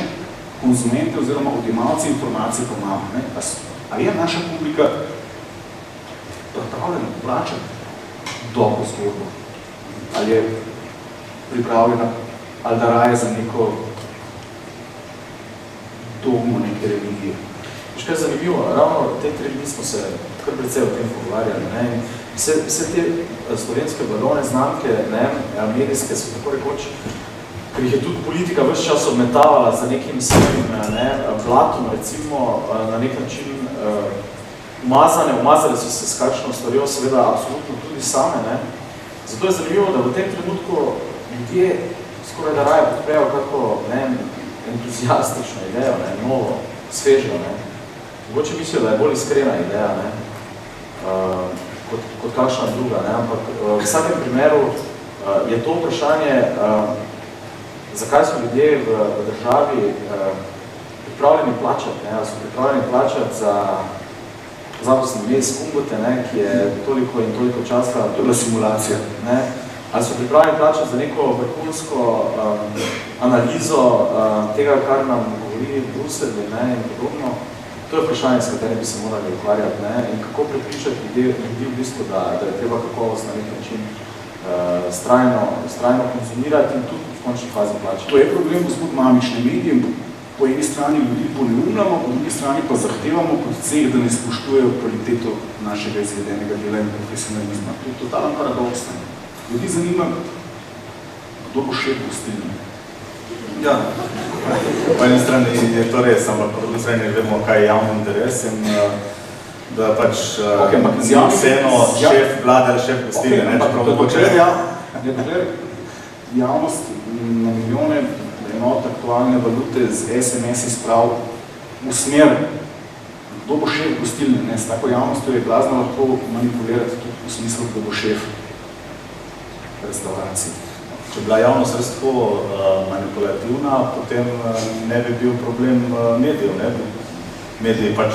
konzumente oziroma odjemalce informacije pa imamo. Ne? Ali je naša publika pripravljena plačati dobro zgodbo? Ali je pripravljena, ali da raje za neko dogmo neke religije? Veš kaj je zanimivo, ravno te 3 dni smo se kar precej o tem pogovarjali, ne, vse te slovenske balone, znamke, ne, medijske so tako rekoč, ker jih je tudi politika ves čas obmetavala za nekim svojim, ne, blatom, recimo, na nek način umazali so se s kakšno stvarjo, seveda absolutno tudi same, ne. Zato je zanimivo, da v tem trenutku ljudje skoraj da raje podprejo kako, ne, entuzijastično idejo, ne, novo, svežo, ne. Mogoče mislijo, da je bolj iskrena ideja, ne, kot kakšna druga, ne, ampak v vsakem primeru je to vprašanje, zakaj so ljudje v državi pripravljeni plačati, ne? Ali so pripravljeni plačati za zaposleni mes Kumbote, ne? Ki je toliko in toliko časa, To je bila simulacija. ne? Ali so pripravljeni plačati za neko vrhunsko analizo tega, kar nam govori Bruselj, ne? In podobno. To je vprašanje, s katerim bi se morali ukvarjati, ne? In kako prepričati ljudi v bistvu, da je treba kakovost na nek način strajno konzumirati in tudi v končni fazi plačati. To je problem, gospod Mamič, ne medijem. Po eni strani ljudi poneumljamo, po drugi strani pa zahtevamo od vseh, da ne spoštujejo kvaliteto našega izvedenega dela in profesionalizma. To je totalen paradoks. Ljudi zanima, kdo bo šef gostilne. Ja, po eni strani je to res, ampak po drugi strani vemo, kaj je javni interes in da pač vseeno šef vlade ali šef gostilne, ne, čeprav mogoče. Dokler javnost na milijone enot aktualne valute z SMS izprav v smer, kdo bo šef gostilne, ne, s tako javnostjo je blazno lahko manipulirati tudi v smislu, kdo bo šef restauracij. Če bila javnost res tako manipulativna, potem ne bi bil problem medijev, ne? Mediji pač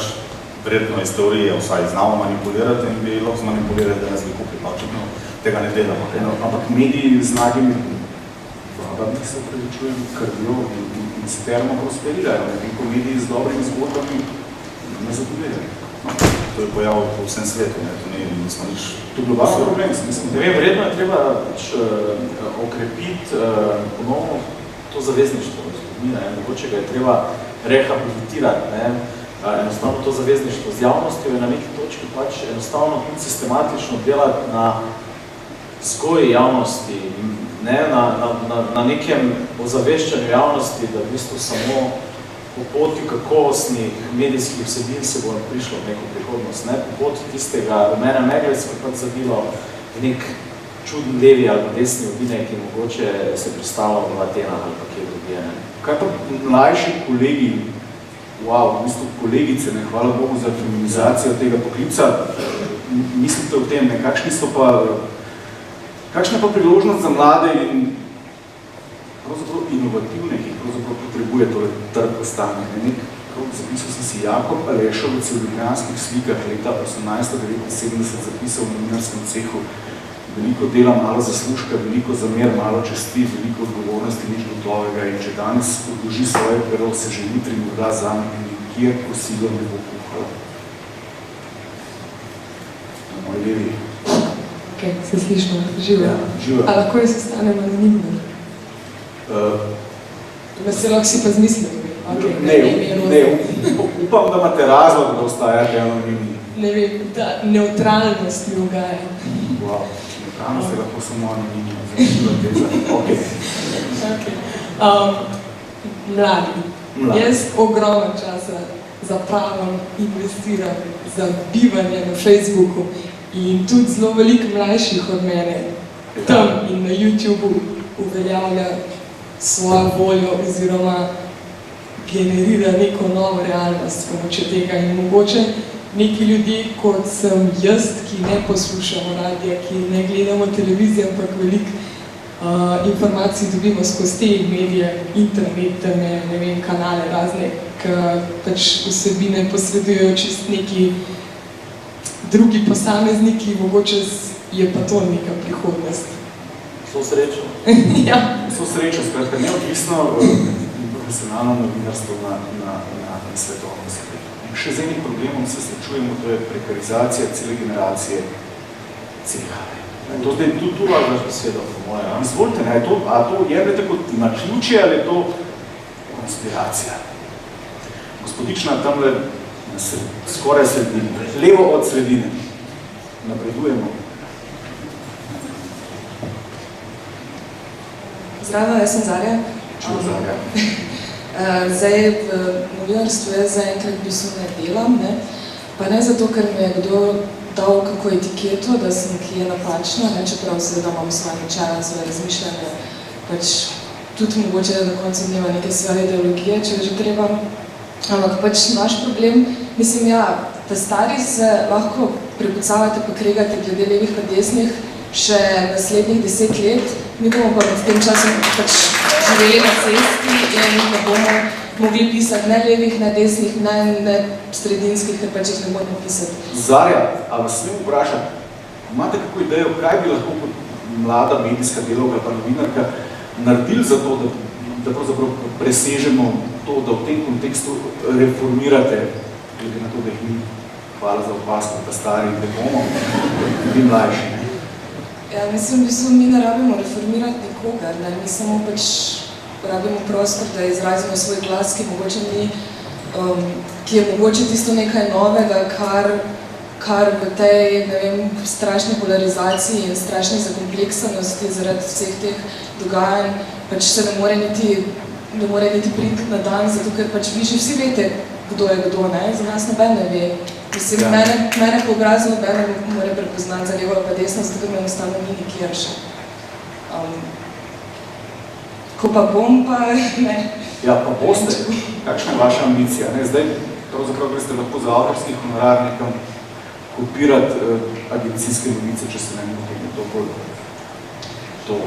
vredno iz teorije vsaj znamo manipulirati in bi lahko zmanipulirati, da nas bi kupili, no, tega ne delamo. Ampak mediji z nagimi vladami se upravičujem, krvjo in spermo prosperirajo, in ko mediji z dobrimi zgodbami ne zadovoljajo. To je pojav po vsem svetu, ne? To nismo nič. To je globalno problem, mislim. Ne vem, vredno je treba okrepiti ponovno to zavezništvo z ljudmi, ne? Mogoče ga je treba rehabilitirati, ne? Enostavno to zavezništvo z javnostjo je na neki točki pač enostavno tudi sistematično delati na vzgoji javnosti, ne? Na nekem ozaveščanju javnosti, da v bistvu samo po poti kakovostnih medijskih vsebin se bo prišlo v neko prihodnost, ne? Po poti tistega rumena megle se pač zavilo v nek čuden levi ali desni ovinek, ki mogoče se pristalo v Atenah ali pa kje drugje, ne? Kaj pa mlajši kolegi, v bistvu kolegice, ne, hvala Bogu za feminizacijo tega poklica, mislite o tem, ne, kakšna pa priložnost za mlade in pravzaprav inovativne, ki pravzaprav potrebuje tole trg ostane. Zapisal sem si Jakob Alešovec v ljubljanskih slikah leta 1879 zapisal v novinarskem cehu: veliko dela, malo zaslužka, veliko zamer, malo časti, veliko odgovornosti, nič gotovega in če danes odloži svoje pero, se že jutri morda zame in nikjer kosilo ne bo kuhalo. Na moj levi. Ok, se slišimo, živo. Ja, živo. A lahko jaz ostanem anonimno? Veselo si pa zmislil. Ne, upam, da imate razlog, da ostajate anonimni. Ne vem, da neutralnost mi ugaja. Wow, neutralnost je lahko samo anonimno, zanimljiva teza. Ok. Mladi. Jaz ogromno časa zapravim, investiram za bivanje na Facebooku in tudi zelo veliko mlajših od mene tam in na YouTubeu uveljavlja svojo voljo oziroma generira neko novo realnost s pomočjo tega in mogoče neki ljudje, kot sem jaz, ki ne poslušamo radija, ki ne gledamo televizijo, ampak veliko informacij dobimo skozi te medije, internete, ne vem, kanale razne, ki pač vsebine posredujejo čist neki drugi posamezniki, mogoče je pa to neka prihodnost. So srečo. Ja. So srečo, skratka, neodvisno profesionalno novinarstvo na svetovnem svetu. Še z enim problemom se srečujemo, to je prekarizacija cele generacije ceha. To zdaj tu važnaš besedo, po moje, ja? Izvolite, a to jemljete kot naključje ali je to konspiracija? Gospodična tamle skoraj sredine, levo od sredine. Napredujemo. Zdravo, jaz sem Zarja. Čuj, Zarja. Zdaj v novinarstvu jaz zaenkrat v bistvu ne delam, ne? Pa ne zato, ker mi je kdo dal kako etiketo, da sem kje napačna, ne? Čeprav seveda imam svoje načela, svoje razmišljanje, pač tudi mogoče na koncu dneva neke svoje ideologije, če že treba. Ampak pač naš problem, mislim, ja, da stari se lahko prepucavate pa kregate glede levih pa desnih še naslednjih 10 let, mi bomo pa med tem časom pač živeli na cesti in ne bomo mogli pisati ne levih, ne desnih, ne sredinskih, ker pač jih ne moramo pisati. Zarja, a vas smem vprašati, imate kako idejo, kaj bi lahko kot mlada medijska delavka ali pa novinarka naredili za to, da pravzaprav presežemo to, da v tem kontekstu reformirate, glede na to, da jih ni, hvala za opasko, da stari in da bomo, vi mlajši. Ja, mislim, mi ne rabimo reformirati nikogar, ne? Mi samo pač rabimo prostor, da izrazimo svoj glas, ki je mogoče tisto nekaj novega, kar v tej, ne vem, strašni polarizaciji in strašni zakompleksanosti zaradi vseh teh dogajanj, pač se ne more niti priti na dan, zato ker pač vi že vsi vete, kdo je kdo, ne? Za nas noben ne ve. Mislim, mene po obrazu noben ne more prepoznati za levo pa desno, zato ker me enostavno ni nikjer še. Ko pa bom, pa ne. Ja, pa boste. Kakšna je vaša ambicija? Ne? Zdaj, pravzaprav greste lahko za avtorskih honorarnikam kopirati agencijske novice, če se ne motim, to bolj to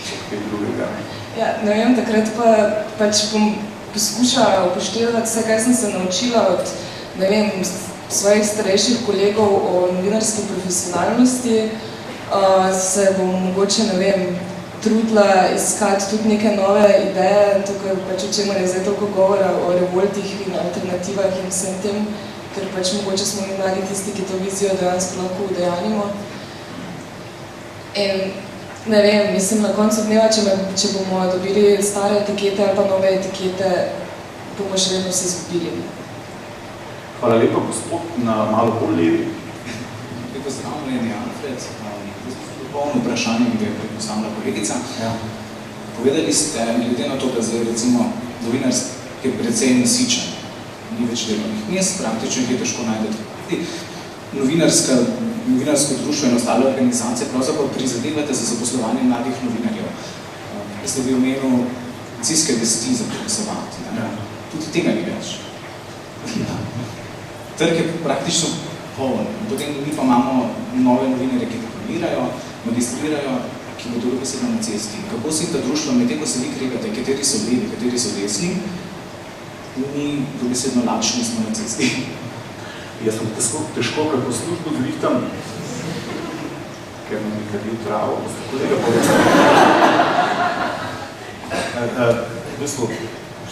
so kaj drugega. Ja, ne vem, takrat pa pač bom poskušala upoštevati vse, kaj sem se naučila od, ne vem, svojih starejših kolegov o novinarski profesionalnosti. Se bom mogoče, ne vem, trudila iskati tudi neke nove ideje, tukaj pač o čemer je zdaj toliko govora o revoltih in alternativah in vsem tem, ker pač mogoče smo mi mladi tisti, ki to vizijo dejansko lahko udejanimo. In ne vem, mislim, na koncu dneva, če bomo dobili stare etikete ali pa nove etikete, bomo še vedno vsi izgubili. Hvala lepa, gospod, na malo bolj levi. Pozdravljeni, Alfred. Dopolno vprašanje, ki ga je predpostavila kolegica. Ja. Povedali ste, glede na to, da zdaj recimo novinarski je precej nasičen, ni več delovnih mest, praktično jih je težko najdeti. Novinarsko društvo in ostale organizacije pravzaprav prizadevate za zaposlovanje mladih novinarjev. Da ste vi omenil akcijske vesti za prepisovati. Ja. Tudi tega ni več. Trg je praktično poln. Potem mi pa imamo nove novinarje, ki diplomirajo, magistrirajo, ki bodo dobesedno na cesti. Kako si ta društva, medtem ko se vi kregate, kateri so levi, kateri so desni, mi dobesedno lačni smo na cesti. Jaz sem težko kako službo zrihtam, ker nam nekaj bil travo, boste kolega povedal. V bistvu,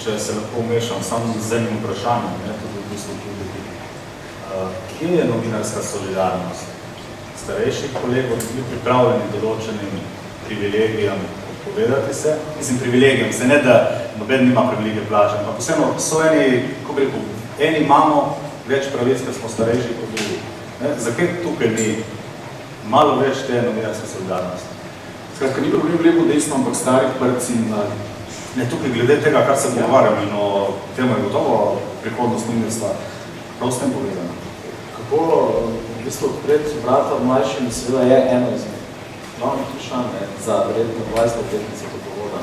če se lahko umešam samo z enim vprašanjem, tudi v bistvu tudi. Kje je novinarska solidarnost? Starejših kolegov bi pripravljeni določenim privilegijam odpovedati se. Mislim, privilegijam se ne, da noben nima privilegije plače, ampak vseeno so eni imamo več pravic, ker smo starejši kot drugi. Zakaj tukaj ni malo več te novinarske solidarnosti? Skratka, ni problem lepo desno, ampak starih prci in mladi. Ne, tukaj glede tega, kar se pogovarjamo in o temu je gotovo prihodnost novinarstva prav s tem povezana. Kako v bistvu odpreti vrata mlajšim seveda je eno izmed glavnih vprašanj za verjetno 20-letnice topovoda.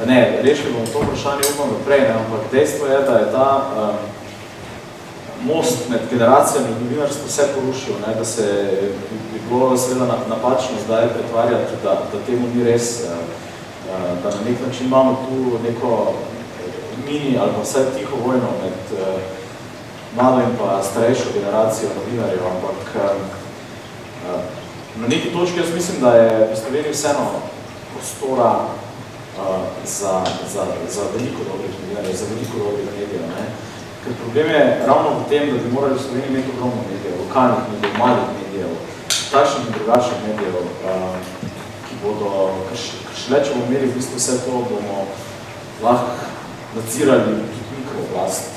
Ne, rešili bomo to vprašanje upam naprej, ampak dejstvo je, da je ta most med generacijami in novinarstvo vse porušil, da se bi bilo seveda napačno zdaj pretvarjati, da temu ni res, da na nek način imamo tu neko mini ali pa vse tiho vojno med mlado in pa starejšo generacijo novinarjev, ampak na neki točki jaz mislim, da je v Sloveniji vseeno prostora za veliko dobrih novinarjev, za veliko dobrih medijev. Ker problem je ravno v tem, da bi morali v Sloveniji imeti ogromno medijev, lokalnih medijev, malih medijev, takšnih in drugačnih medijev, ki bodo, ker šele, če bomo imeli v bistvu vse to, bomo lahko nadzirali tudi mikrooblast,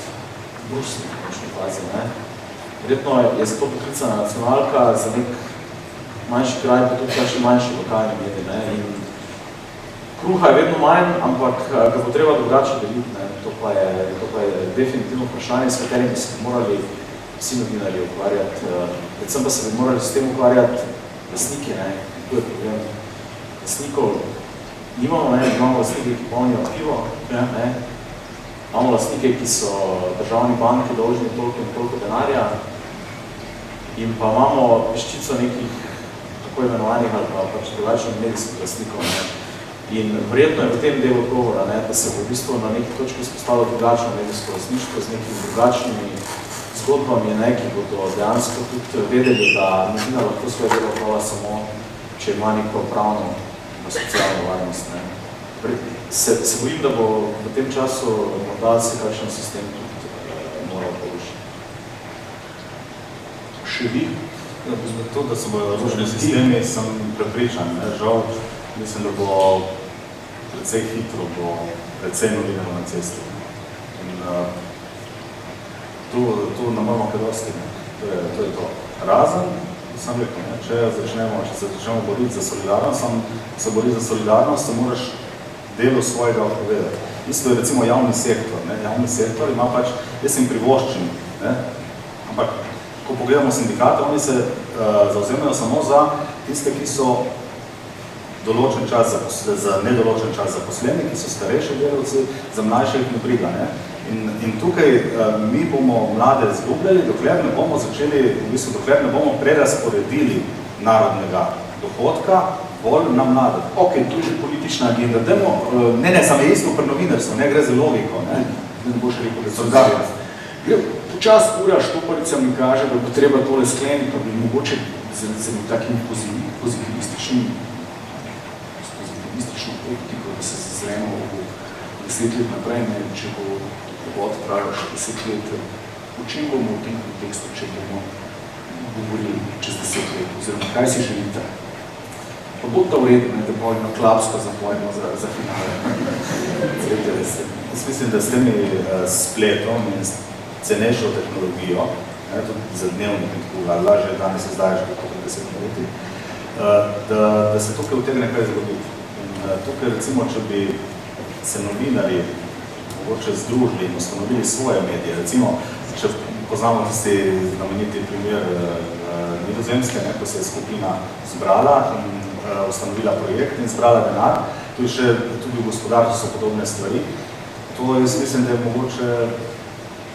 Bruslji, v končni fazi. Verjetno je za to poklicana nacionalka, za nek manjši kraj, pa tudi še manjši lokalni medij. In kruha je vedno manj, ampak ga bo treba drugače deliti. To pa je definitivno vprašanje, s katerim bi se morali vsi novinarji ukvarjati. Predvsem pa se bi morali s tem ukvarjati lastniki. To je problem. Lastnikov nimamo, imamo lastnike, ki polnijo pivo, imamo lastnike, ki so državni banki dolžni toliko in toliko denarja in pa imamo peščico nekih tako imenovanih ali pa pač drugačnih medijskih lastnikov. In verjetno je v tem delu odgovora, ne, da se v bistvu na neki točki izpostavlja drugačno medijsko lastništvo z nekimi drugačnimi zgodbami, ne, ki bodo dejansko tudi vedeli, da novinar lahko svoje delo opravlja samo, če ima neko pravno socialno varnost. Ne. Se bojim, da bo v tem času morda se kakšen sistem tudi moral porušiti. Še vi? To, da se bojo rušili sistemi, sem prepričan. Ne? Žal, mislim, da bo precej hitro, bo precej novinarov na cesti. In tu ne moramo kaj dosti, ne? To je to. Razen, sem rekel, ne? Če se začnemo boriti za solidarnost, se moraš delo svojega odpovedati. Isto je recimo javni sektor. Ne? Javni sektor ima pač, jaz jim privoščim, ne? Ampak ko pogledamo sindikate, oni se zauzemajo samo za tiste, ki so določen čas za nedoločen čas zaposleni, ki so starejši delavci, za mlajše jih ne briga. Ne? In tukaj mi bomo mlade zgubljali, dokler ne bomo začeli, dokler ne bomo prerasporedili narodnega dohodka bolj na mlade. Ok, to je že politična agenda. Ne, samo je isto pri novinarstvu, ne gre za logiko. Ne boš rekel, da so solidarnost. Počas ura Štoparica mi kaže, da bo treba tole skleniti, pa bi mogoče z takim pozitivistično politiko, da se zazremo v 10 let naprej, ne, če bo vod trajal še 10 let, o čem bomo v tem kontekstu, če bomo govorili čez 10 let, oziroma kaj si želite? Pa bo to vredno, da bo eno klapsko zapojeno za finale. Jaz mislim, da s temi spletom in cenejšo tehnologijo, ne, tudi za dnevnik in tako, ali lažje danes se zdaj že kako 10 leti, da se tukaj utegne kaj zgoditi. In tukaj recimo, če bi se novinarji mogoče združili in ustanovili svoje medije, recimo, če poznamo tisti znameniti primer Nizozemske, ne, ko se je skupina zbrala in ustanovila projekt in zbrala denar, tudi v gospodarstvu so podobne stvari. To jaz mislim, da je mogoče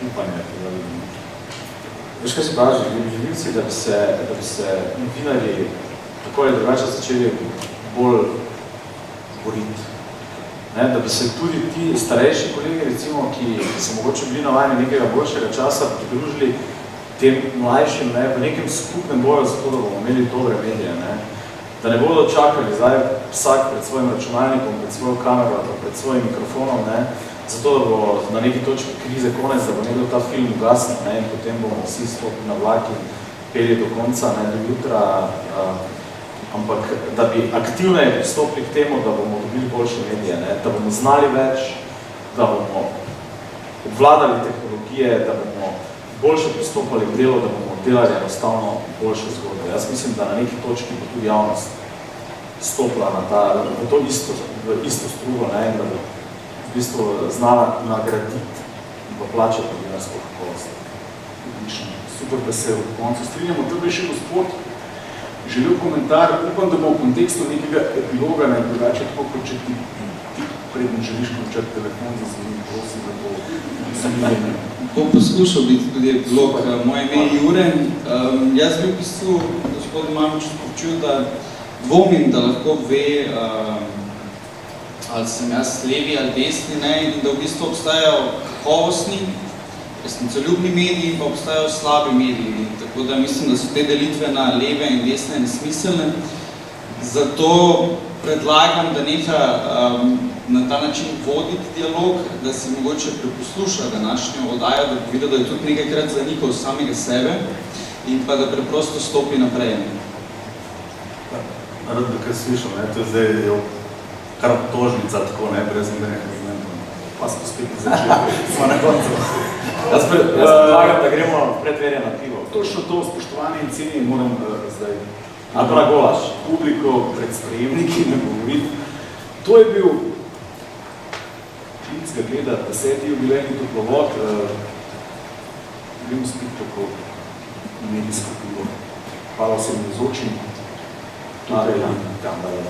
upanje. Veš, kaj se pravi, želim si, da bi se novinarji tako ali drugače začeli bolj boriti. Ne, da bi se tudi ti starejši kolegi, recimo, ki so mogoče bili navajeni nekega boljšega časa, pridružili tem mlajšim, ne, v nekem skupnem boju za to, da bomo imeli dobre medije. Ne. Da ne bodo čakali zdaj vsak pred svojim računalnikom, pred svojo kamero, pred svojim mikrofonom, ne, zato da bo na neki točki krize konec, da bo nekdo ta film ugasnil, ne, in potem bomo vsi stopili na vlak in peli do konca, ne, do jutra, ampak da bi aktivneje pristopili k temu, da bomo dobili boljše medije, ne, da bomo znali več, da bomo obvladali tehnologije, da bomo boljše pristopali k delu, da bomo delali enostavno boljše zgodbe. Jaz mislim, da na neki točki bo tudi javnost stopila na v to isto strugo, ne, in da bo v bistvu znala nagraditi in pa plačati novinarsko kakovost. Super, da se v koncu strinjamo. To je še gospod želel komentar. Upam, da bo v kontekstu nekega epiloga ne drugače, tako kot če ti predno želiš končati telefon za zvoni, prosim, da bo zanimljenje. Bom poslušal biti tudi epilog. Moje ime je Jure. Jaz bi v bistvu gospodu Mamiču sporočil, da dvomim, da lahko ve, ali sem jaz levi ali desni, ne, in da v bistvu obstajajo kakovostni, resnicoljubni mediji, pa obstajajo slabi mediji. Tako da mislim, da so te delitve na leve in desne nesmiselne. Zato predlagam, da neha na ta način voditi dialog, da si mogoče preposluša današnjo oddajo, da bi videl, da je tudi nekajkrat zanikal samega sebe in pa da preprosto stopi naprej. Rad bi kaj slišal, ne? To je zdaj kar obtožnica, tako ne, brez nobenih argumentov. Pa smo spet začeli, smo na koncu. Jaz predlagam, da gremo predverje na pivo. Točno to, spoštovani in cenjeni, moram zdaj ali pa na golaž. Publiko pred sprejemniki ne govoriti. To je bil Klic ga gleda, 10. jubilejni toplovod. Gremo spet tako medijsko pivo. Hvala vsem navzočim. Tukaj in tam, da je.